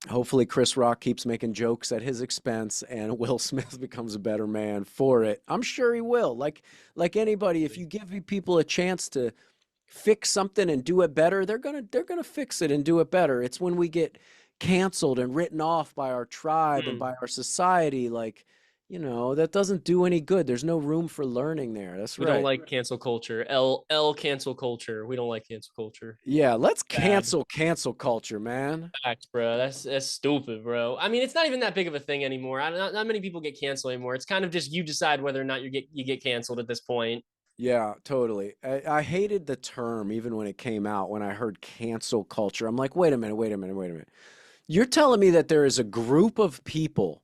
hopefully Chris Rock keeps making jokes at his expense and Will Smith becomes a better man for it. I'm sure he will. Like anybody, if you give people a chance to fix something and do it better, they're gonna fix it and do it better. It's when we get canceled and written off by our tribe and hmm, by our society, like, that doesn't do any good. There's no room for learning there. That's we don't right. like cancel culture. L cancel culture. We don't like cancel culture. Yeah, let's Bad. cancel culture, man. Facts, bro. That's stupid, bro. I mean, it's not even that big of a thing anymore. Not many people get canceled anymore. It's kind of just you decide whether or not you get canceled at this point. Yeah, totally. I hated the term even when it came out, when I heard cancel culture. I'm like, wait a minute, wait a minute, wait a minute. You're telling me that there is a group of people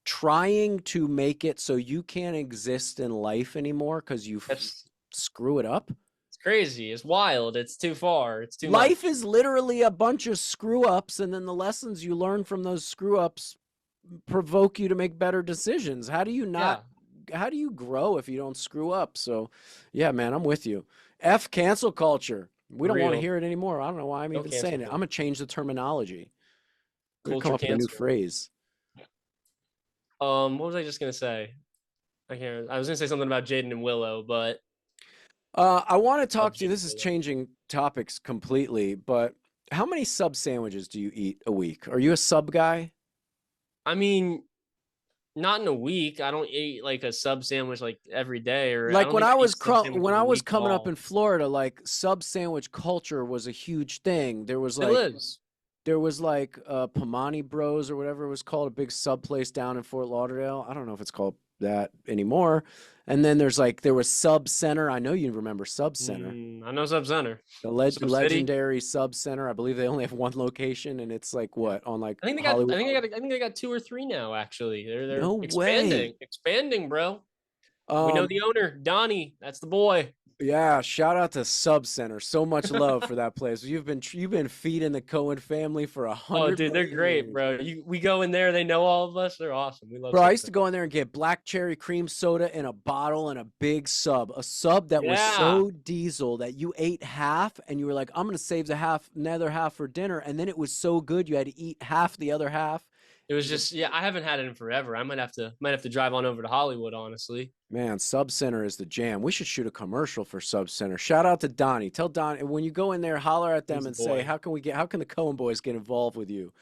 trying to make it so you can't exist in life anymore because you That's screw it up? it's crazy. It's wild. It's too far. It's too Life much. is literally a bunch of screw ups, and then the lessons you learn from those screw ups provoke you to make better decisions. How do you not? Yeah, How do you grow if you don't screw up? So, yeah, man, I'm with you. F cancel culture. We for don't want to real. hear it anymore. I don't know why I'm No even cancel saying it. I'm gonna culture. change the terminology. We're gonna come Culture up with a new cancel. phrase. What was I just gonna say? I can't. I was gonna say something about Jaden and Willow, but I want to love talk to you. Jaden This is and Willow. changing topics completely, but how many sub sandwiches do you eat a week? Are you a sub guy? I mean, not in a week. I don't eat like a sub sandwich like every day, or I Like don't think I eat sub when sandwiches I a was week at coming up in all. Florida, like sub sandwich culture was a huge thing. Still is. There was like Pomani Bros or whatever it was called, a big sub place down in Fort Lauderdale. I don't know if it's called that anymore. And then there was Sub Center. I know you remember Sub Center, I know Sub Center, Sub City. legendary Sub Center. I believe they only have one location, and it's like what on like I think they got. Hollywood. I think they got two or three now. Actually, they're No way. expanding, bro. We know Um, the owner, Donnie. That's the boy. yeah, shout out to Sub Center. So much love for that place. You've been feeding the Cohen family for a Oh, hundred dude, they're million great, years. bro. We go in there, they know all of us. They're awesome. We love Bro, I Sub used to Center. go in there and get black cherry cream soda in a bottle and a big sub. A sub that was Yeah, so diesel that you ate half and you were like, I'm gonna save another half for dinner. And then it was so good you had to eat half the other half. it It was was a just I haven't had it in forever. I might have to drive on over to Hollywood, honestly. Man, Sub Center is the jam. We should shoot a commercial for Sub Center. Shout out to Donnie. Tell Donnie when you go in there, holler at them He's a and say, boy. how can the Cohen boys get involved with you?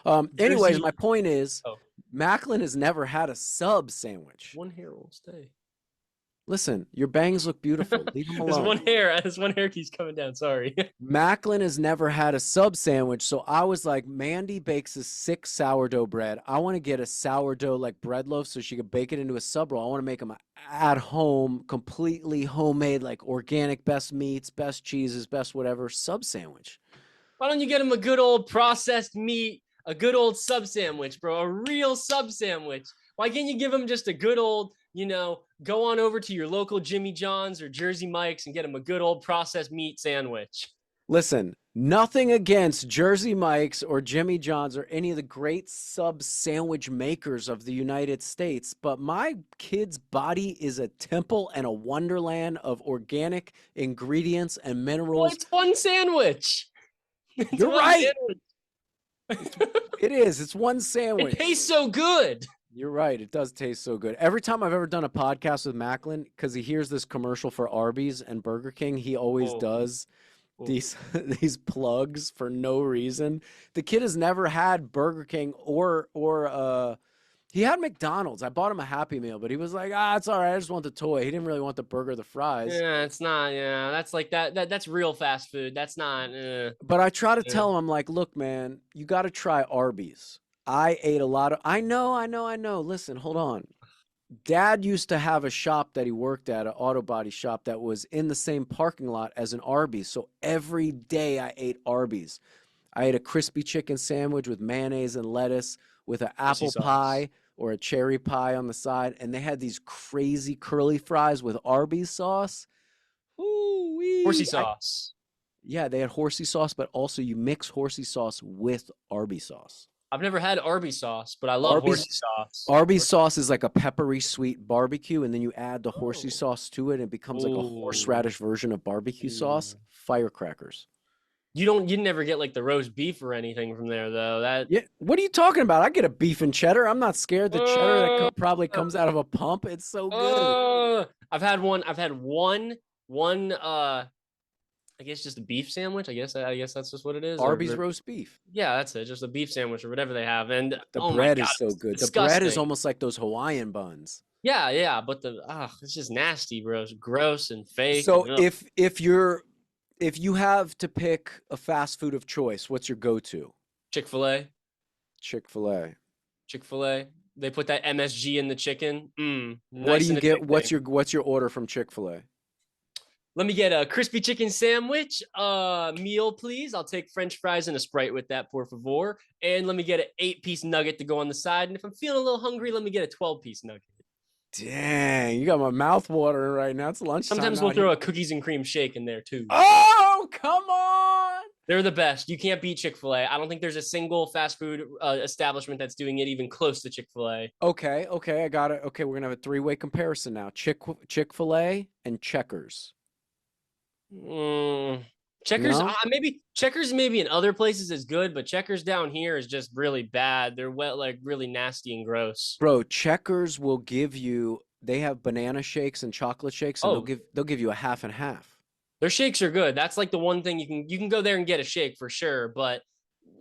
Anyways, my Jersey. point is, Oh, Macklin has never had a sub sandwich. one hair will stay. Listen, your bangs look beautiful. Leave them There's alone. one hair keeps coming down. Sorry. Macklin has never had a sub sandwich, so I was like, Mandy bakes a sick sourdough bread. I want to get a sourdough like bread loaf so she could bake it into a sub roll. I want to make them at home, completely homemade, like organic, best meats, best cheeses, best whatever sub sandwich. Why don't you get him a good old processed meat, a good old sub sandwich, bro? A real sub sandwich. Why can't you give him just a good old, go on over to your local Jimmy John's or Jersey Mike's and get him a good old processed meat sandwich? Listen, nothing against Jersey Mike's or Jimmy John's or any of the great sub sandwich makers of the United States, but my kid's body is a temple and a wonderland of organic ingredients and Well, minerals. it's one sandwich. It's You're one right. sandwich. It is. It's one It sandwich. tastes so good. You're right. It does taste so good. Every time I've ever done a podcast with Macklin, because he hears this commercial for Arby's and Burger King, he always Oh, does oh. these these plugs for no reason. The kid has never had Burger King or he had McDonald's. I bought him a Happy Meal, but he was like, it's all right. I just want the toy. He didn't really want the burger, or the fries. Yeah, it's not. Yeah, that's like that's real fast food. That's not. But I try to Yeah. tell him, I'm like, look, man, you got to try Arby's. I ate a lot of. I know. Listen, hold on. Dad used to have a shop that he worked at, an auto body shop that was in the same parking lot as an Arby's. So every day I ate Arby's. I ate a crispy chicken sandwich with mayonnaise and lettuce with an Horsey apple sauce. pie or a cherry pie on the side. And they had these crazy curly fries with Arby's sauce. Horsey Ooh-wee. sauce. Yeah, they had horsey sauce, but also you mix horsey sauce with Arby's sauce. I've never had Arby's sauce, but I love Arby's horsey sauce. Arby's sauce is like a peppery sweet barbecue, and then you add the horsey Oh. sauce to it, and it becomes like a Ooh. horseradish version of barbecue sauce. Ooh. Firecrackers. You never get like the roast beef or anything from there though. That Yeah, what are you talking about? I get a beef and cheddar. I'm not scared. The cheddar that uh, probably comes out of a pump. It's so good. I've had one I guess just a beef sandwich. I guess that's just what it is. Arby's roast beef. Yeah, that's it. Just a beef sandwich or whatever they have. And The oh my bread god, is so it's good. The bread is disgusting. almost like those Hawaiian buns. Yeah, but it's just nasty, bro. It's gross and fake. So And, ugh. if you have to pick a fast food of choice, what's your go-to? Chick-fil-A, Chick-fil-A. Chick-fil-A. They put that MSG in the chicken. What do Nice you and get? addicting. What's your order from Chick-fil-A? Let me get a crispy chicken sandwich, meal, please. I'll take French fries and a Sprite with that, por favor. And let me get an 8-piece nugget to go on the side. And if I'm feeling a little hungry, let me get a 12-piece nugget. Dang, you got my mouth watering right now. It's lunchtime Sometimes we'll out throw here. a cookies and cream shake in there too. Oh, come on. They're the best. You can't beat Chick-fil-A. I don't think there's a single fast food establishment that's doing it even close to Chick-fil-A. Okay, I got it. Okay, we're gonna have a three-way comparison now. Chick-fil-A and Checkers. Checkers, No? maybe Checkers maybe in other places is good, but Checkers down here is just really bad. They're like really nasty and gross. Bro, Checkers will give you they have banana shakes and chocolate shakes, and Oh, they'll give you a half and half. their shakes are good. That's like the one thing you can go there and get a shake for sure. But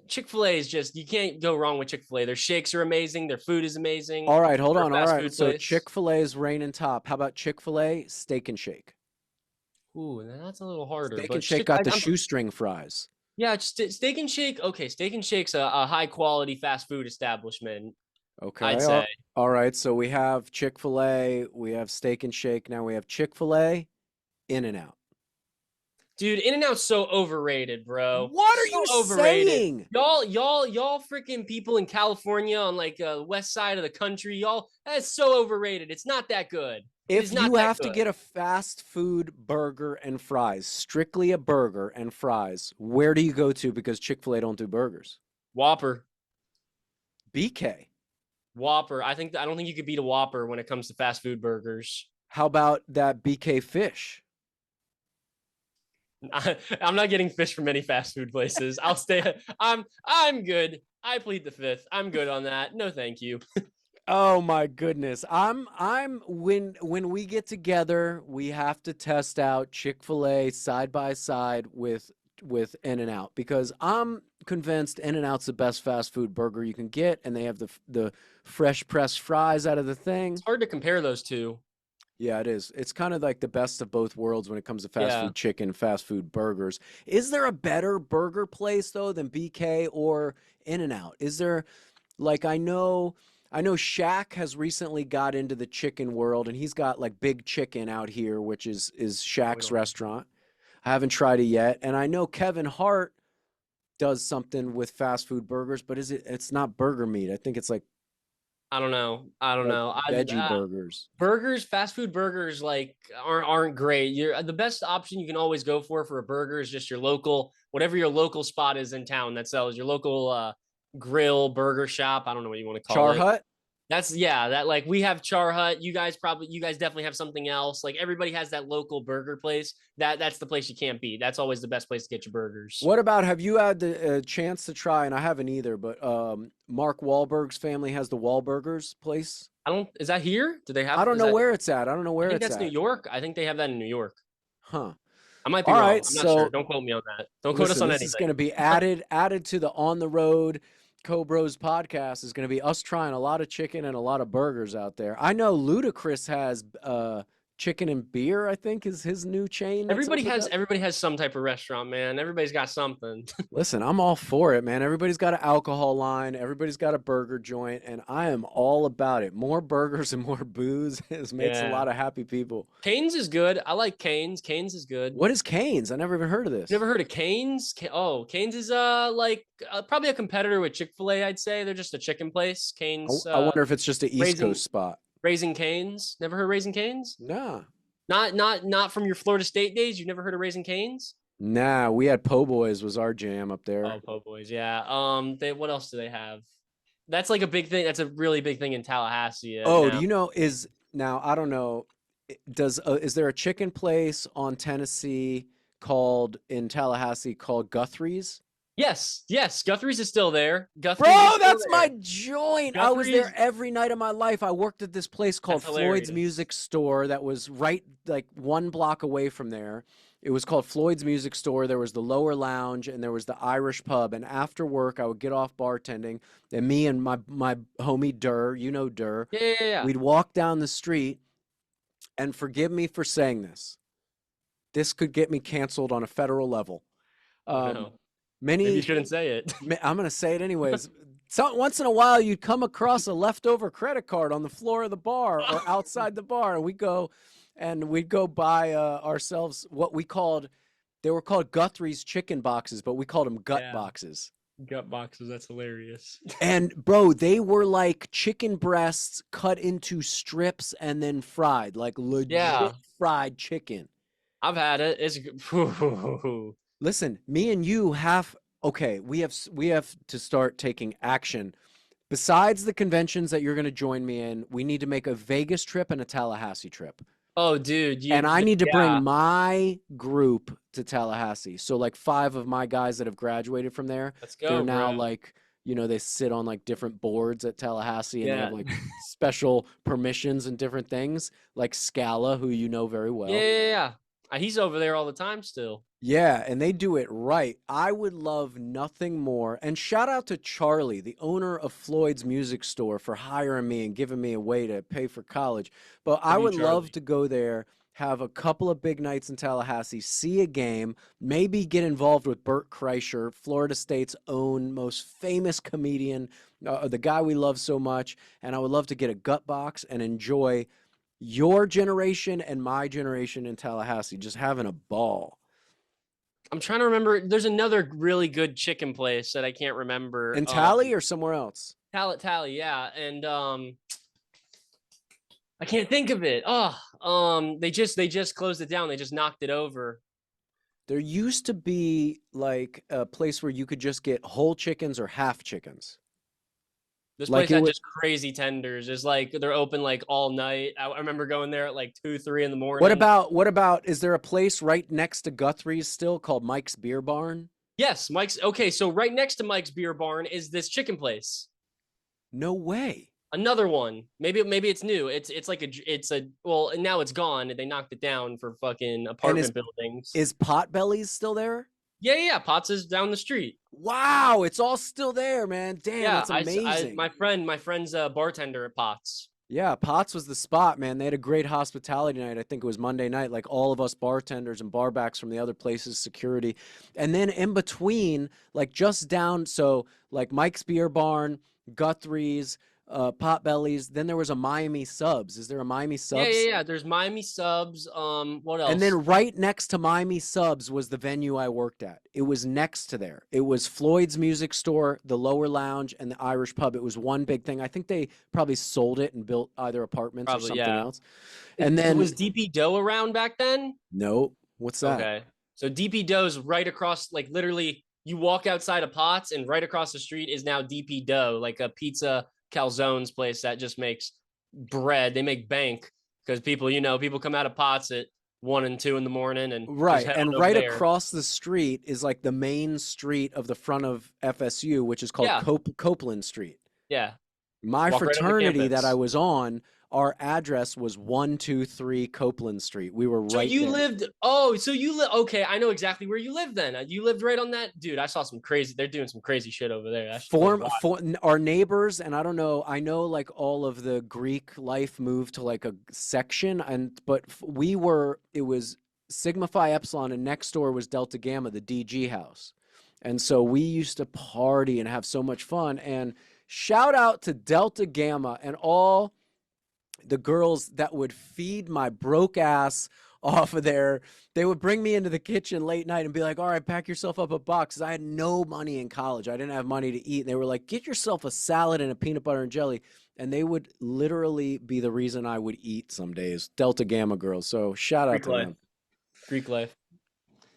Chick-fil-A is just you can't go wrong with Chick-fil-A. Their shakes are amazing. Their food is amazing. All right, hold For a on. All fast right. food So place. Chick-fil-A is reigning top. How about Chick-fil-A Steak and Shake? Ooh, that's a little harder. Steak But and Shake got the shoestring fries. yeah, Steak and Shake. Okay, Steak and Shake's a high quality fast food establishment. I'd Okay. say. All right. So we have Chick-fil-A, we have Steak and Shake. Now we have Chick-fil-A, In-N-Out. Dude, In-N-Out's so overrated, bro. What are So you overrated. saying? Y'all freaking people in California on like west side of the country, y'all, that's so overrated. It's not that good. It If is not you that have to good. get a fast food burger and fries, strictly a burger and fries, where do you go to because Chick-fil-A don't do burgers? Whopper. BK. Whopper. I don't think you could beat a Whopper when it comes to fast food burgers. How about that BK fish? I'm not getting fish from any fast food places. I'll stay. I'm good. I plead the fifth. I'm good on that. No, thank you. Oh my goodness. I'm when we get together, we have to test out Chick-fil-A side by side with In-N-Out because I'm convinced In-N-Out's the best fast food burger you can get and they have the fresh pressed fries out of the It's thing. hard to compare those two. Yeah, it is. It's kind of like the best of both worlds when it comes to fast Yeah. food chicken, fast food burgers. Is there a better burger place though than BK or In-N-Out? Is there like I know Shaq has recently got into the chicken world and he's got like Big Chicken out here, which is Oh, we Shaq's don't know. restaurant. I haven't tried it yet. And I know Kevin Hart does something with fast food burgers, but it's not burger meat. I think it's I don't know. I don't like know. veggie burgers. Burgers, fast food burgers, like aren't great. You're the best option you can always go for a burger is just your local, whatever your local spot is in town that sells your local grill burger shop. I don't know what you want to call Char it. Hut? That's yeah, that like we have Char Hut. You guys definitely have something else. Like everybody has that local burger place. That's the place you can't beat. That's always the best place to get your burgers. What about have you had the chance to try, and I haven't either, but Mark Wahlberg's family has the Wahlburgers place. I don't is that here? Do they I have don't is know that where it's at. I don't know I where think it's that's New at. York. I think they have that in New York. Huh. I might be All wrong. right, I'm not sure. so Don't quote me on that. Don't quote us listen, on this is going anything. to be added to the On the Road Cobros podcast is going to be us trying a lot of chicken and a lot of burgers out there. I know Ludacris has chicken and beer, I think is his new chain that's opened up. Everybody has some type of restaurant, man. Everybody's got something. Listen, I'm all for it, man. Everybody's got an alcohol line, everybody's got a burger joint, and I am all about it. More burgers and more booze makes a Yeah. lot of happy people. Canes is good. I like Canes. Canes is good. What is Cane's? I never even heard of You this. never heard of Canes? Oh, Canes is like probably a competitor with Chick-fil-A, I'd say. They're just a chicken place. Canes I wonder if it's just an East raising Coast spot. raising Canes. Never heard of Raising Canes? Nah. Not from your Florida State days. You've never heard of Raising Canes? Nah, we had Po' Boys was our jam up there. Oh, po' boys. Yeah. They what else do they have? That's like a big thing. That's a really big thing in Tallahassee Oh, do now. you know is now I don't know does is there a chicken place on Tennessee called in Tallahassee called Guthrie's? Yes, yes. Guthrie's is still there. Guthrie's is Bro, still that's my there. joint. I was Guthrie's, there every night of my life. I worked at this place called that's Floyd's hilarious. Music Store that was right like 1 block away from there. It was called Floyd's Music Store. There was the lower lounge and there was the Irish pub. And after work, I would get off bartending, and me and my homie Durr, you know Durr, Yeah, yeah, yeah. we'd walk down the street. And forgive me for saying this. This could get me canceled on a federal level. Oh Um, no. Maybe you many shouldn't say it. I'm going to say it anyways. So once in a while, you'd come across a leftover credit card on the floor of the bar or outside the bar, and we'd go buy ourselves what we called. They were called Guthrie's chicken boxes, but we called them gut Yeah. boxes. Gut boxes. That's hilarious. And bro, they were like chicken breasts cut into strips and then fried, like legit Yeah, fried chicken. I've had it. It's Listen, me and you have okay, we have to start taking action. Besides the conventions that you're going to join me in, we need to make a Vegas trip and a Tallahassee trip. oh, dude, And I need to yeah. bring my group to Tallahassee. So like 5 of my guys that have graduated from there, Let's they're go, now bro. like, they sit on like different boards at Tallahassee and they have Yeah, like special permissions and different things, like Scala, who you know very yeah, well. yeah, yeah. He's over there all the time still. Yeah, and they do it right. I would love nothing more. And shout out to Charlie, the owner of Floyd's Music Store, for hiring me and giving me a way to pay for college. But I W would love Charlie. to go there, have a couple of big nights in Tallahassee, see a game, maybe get involved with Bert Kreischer, Florida State's own most famous comedian, the guy we love so much. And I would love to get a gut box and enjoy your generation and my generation in Tallahassee, just having a ball. I'm trying to remember. There's another really good chicken place that I can't remember. In Tally or somewhere else? Tally, yeah, and I can't think of it. Oh, they just closed it down. They just knocked it over. There used to be like a place where you could just get whole chickens or half chickens. This Like place it had would. just crazy tenders. It's like they're open like all night. I remember going there at like 2, 3 in the What morning. about what about is there a place right next to Guthrie's still called Mike's Beer Barn? Yes, Mike's. Okay, so right next to Mike's Beer Barn is this chicken place. No way. Another one. Maybe it's new. It's like it's a well now it's gone. They knocked it down for fucking And apartment buildings. is Potbelly's still there? Yeah. Potts is down the street. Wow, it's all still there, man. Damn, Yeah, that's amazing. my friend's a bartender at Potts. Yeah, Potts was the spot, man. They had a great hospitality night. I think it was Monday night, like all of us bartenders and barbacks from the other places, security. And then in between, like just down, so like Mike's Beer Barn, Guthrie's, Potbelly's, then there was a Miami Subs. Is there a Miami Subs? Yeah. There's Miami Subs. What And else? then right next to Miami Subs was the venue I worked at. It was next to there. It was Floyd's Music Store, the Lower Lounge, and the Irish Pub. It was one big thing. I think they probably sold it and built either apartments or Probably something yeah. else. And Was then, DP Dough around back then? no, what's that? Okay. So DP Dough's right across, like literally, you walk outside of Potts, and right across the street is now DP Dough, like a pizza calzones place that just makes bread. They make bank because people come out of Potts at 1 and 2 in the morning and just Right. head And on over right there. across the street is like the main street of the front of FSU, which is called Yeah, Copeland Street. yeah. My Walk right on the fraternity that I campus. was on, our address was 123 Copeland Street. We were So right you there. lived. Oh, so you live. Okay, I know exactly where you live. Then you lived right on that, dude. I saw some crazy. They're doing some crazy shit over there. That shit was Form wild. for our neighbors, and I don't know. I know like all of the Greek life moved to like a section, and but we were. It was Sigma Phi Epsilon, and next door was Delta Gamma, the DG house, and so we used to party and have so much fun. And shout out to Delta Gamma and all the girls that would feed my broke ass off of there. They would bring me into the kitchen late night and be like, all right, pack yourself up a box. 'Cause I had no money in college. I didn't have money to eat. And they were like, get yourself a salad and a peanut butter and jelly. And they would literally be the reason I would eat some days. Delta Gamma girls. So shout out Greek to life. them. Greek life.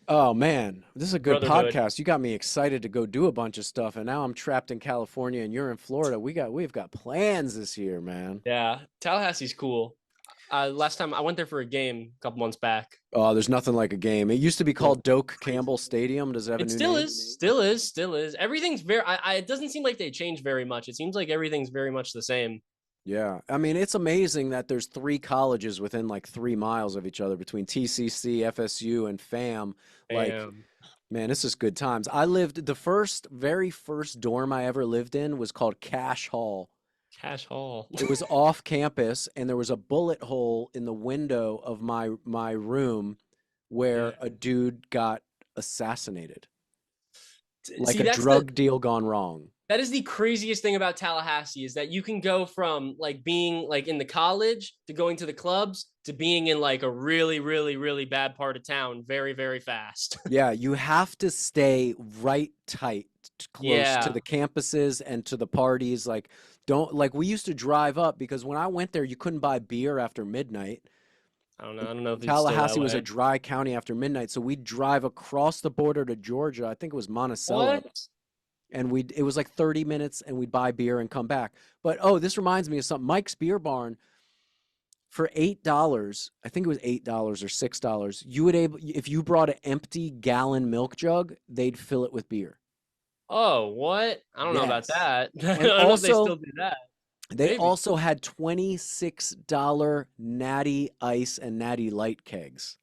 Oh man, this is a good Brotherhood. podcast. You got me excited to go do a bunch of stuff, and now I'm trapped in California and you're in Florida. We've got plans this year, man. Yeah, Tallahassee's cool. Last time I went there for a game a couple months back. Oh, there's nothing like a game. It used to be Cool. called Doak Campbell Stadium. Does it have a It new still name? is, still is, still is. Everything's very. It doesn't seem like they changed very much. It seems like everything's very much the same. Yeah. I mean, it's amazing that there's three colleges within like 3 miles of each other between TCC, FSU, and FAM. Like, Damn. man, this is good times. The very first dorm I ever lived in was called Cash Hall. Cash Hall. It was off campus, and there was a bullet hole in the window of my room where a dude got assassinated, like See, a drug deal gone wrong. that is the craziest thing about Tallahassee is that you can go from like being like in the college to going to the clubs to being in like a really, really, really bad part of town very, very fast. Yeah, you have to stay right tight, close to Yeah. the campuses and to the parties. Like, don't like we used to drive up because when I went there, you couldn't buy beer after midnight. I don't know. I don't know if it's still that Tallahassee was a way. dry county after midnight, so we'd drive across the border to Georgia. I think it was Monticello. What? And it was like 30 minutes and we'd buy beer and come back. But oh, this reminds me of something. Mike's Beer Barn for $8, I think it was $8 or $6, if you brought an empty gallon milk jug, they'd fill it with beer. Oh, what? I don't know about Yes. that. I And don't know if they also still do that. they Maybe. also had $26 Natty Ice and Natty Light kegs.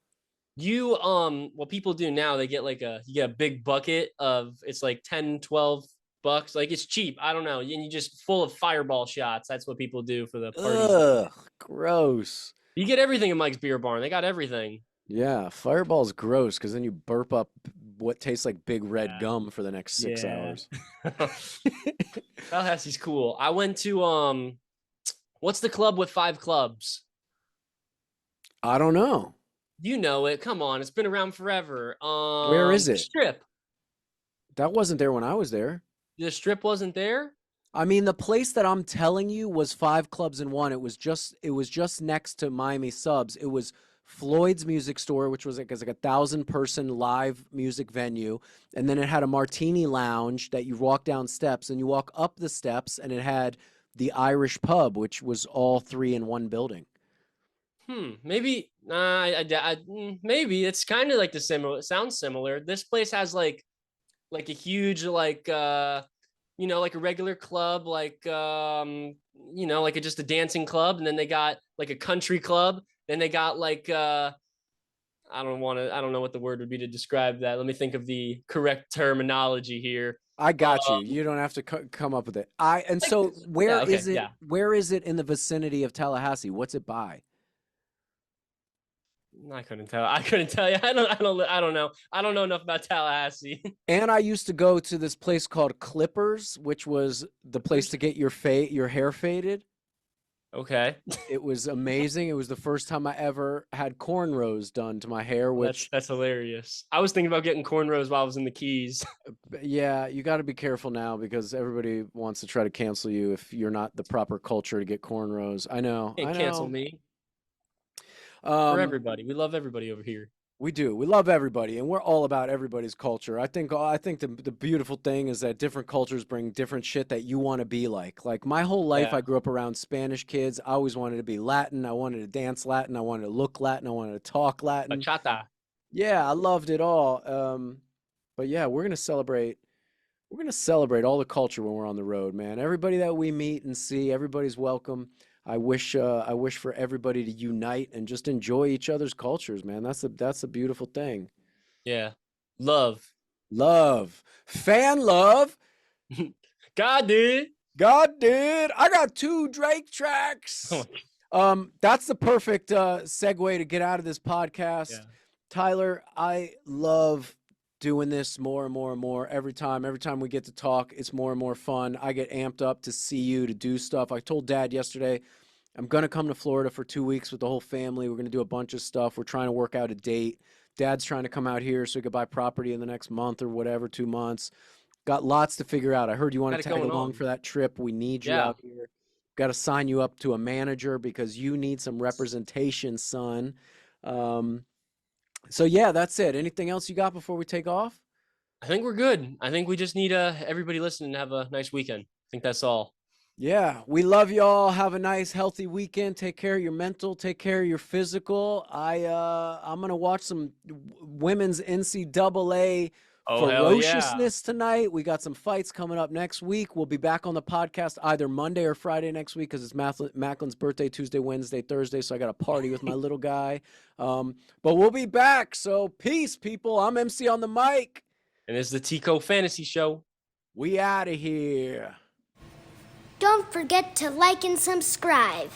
What people do now, they get like you get a big bucket of it's like 10, 12 bucks. Like it's cheap. I don't know. And you just full of fireball shots. That's what people do for the parties. Ugh, gross. You get everything in Mike's Beer Barn. They got everything. Yeah, Fireball's gross because then you burp up what tastes like big red Yeah. gum for the next 6 hours. Yeah. Tallahassee's cool. I went to what's the club with 5 clubs? I don't know. You know it. Come on, it's been around forever. Where is The it? Strip. That wasn't there when I was there. The Strip wasn't there. I mean, the place that I'm telling you was 5 clubs in 1. It was just next to Miami Subs. It was Floyd's Music Store, which was like a 1,000-person live music venue, and then it had a martini lounge that you walk down steps, and you walk up the steps, and it had the Irish pub, which was all three in one building. Maybe. Maybe it's kind of like the similar. It sounds similar. This place has like a huge like a regular club, like just a dancing club, and then they got like a country club. Then they got I don't know what the word would be to describe that. Let me think of the correct terminology here. I got you. Um, You don't have to come up with it. And like so yeah, okay, yeah. where is it in the vicinity of Tallahassee? What's it by? I couldn't tell. I couldn't tell you. I don't know. I don't know enough about Tallahassee. And I used to go to this place called Clippers, which was the place to get your hair faded. Okay. It was amazing. It was the first time I ever had cornrows done to my hair, That's which, that's hilarious. I was thinking about getting cornrows while I was in the Keys. yeah, you got to be careful now because everybody wants to try to cancel you if you're not the proper culture to get cornrows. I know, Can't I cancel know. me. For Um, everybody. We love everybody over here. we do. We love everybody, and we're all about everybody's culture. I think the beautiful thing is that different cultures bring different shit that you want to be like. Like my whole life, I Yeah. grew up around Spanish kids. I always wanted to be Latin. I wanted to dance Latin. I wanted to look Latin. I wanted to talk Latin. Bachata. Yeah, I loved it all. But yeah, we're gonna celebrate all the culture when we're on the road, man. Everybody that we meet and see, everybody's welcome. I wish for everybody to unite and just enjoy each other's cultures, man. That's a beautiful thing. Yeah. Love. Love, fan love. God, dude. God did. I got 2 Drake Oh, tracks. That's the perfect segue to get out of this podcast. yeah. Tyler, I love doing this more and more and more every time. Every time we get to talk, it's more and more fun. I get amped up to see you, to do stuff. I told Dad yesterday, I'm going to come to Florida for 2 weeks with the whole family. We're going to do a bunch of stuff. We're trying to work out a date. Dad's trying to come out here so he could buy property in the next month or whatever, 2 months. Got lots to figure out. I heard you want Got to it tag going along on. for that trip. We need you Yeah. out here. Got to sign you up to a manager because you need some representation, son. Um, so yeah, that's it. Anything else you got before we take off? I think we're good. I think we just need everybody listening to have a nice weekend. I think that's all. Yeah, we love y'all. Have a nice, healthy weekend. Take care of your mental. Take care of your physical. I'm gonna watch some women's NCAA Oh hell yeah. ferociousness tonight. We got some fights coming up next week. We'll be back on the podcast either Monday or Friday next week because it's Macklin's birthday Tuesday, Wednesday, Thursday. So I got a party with my little guy. But we'll be back. So peace, people. I'm MC on the mic. And it's the Tico Fantasy Show. We out of here. Don't forget to like and subscribe.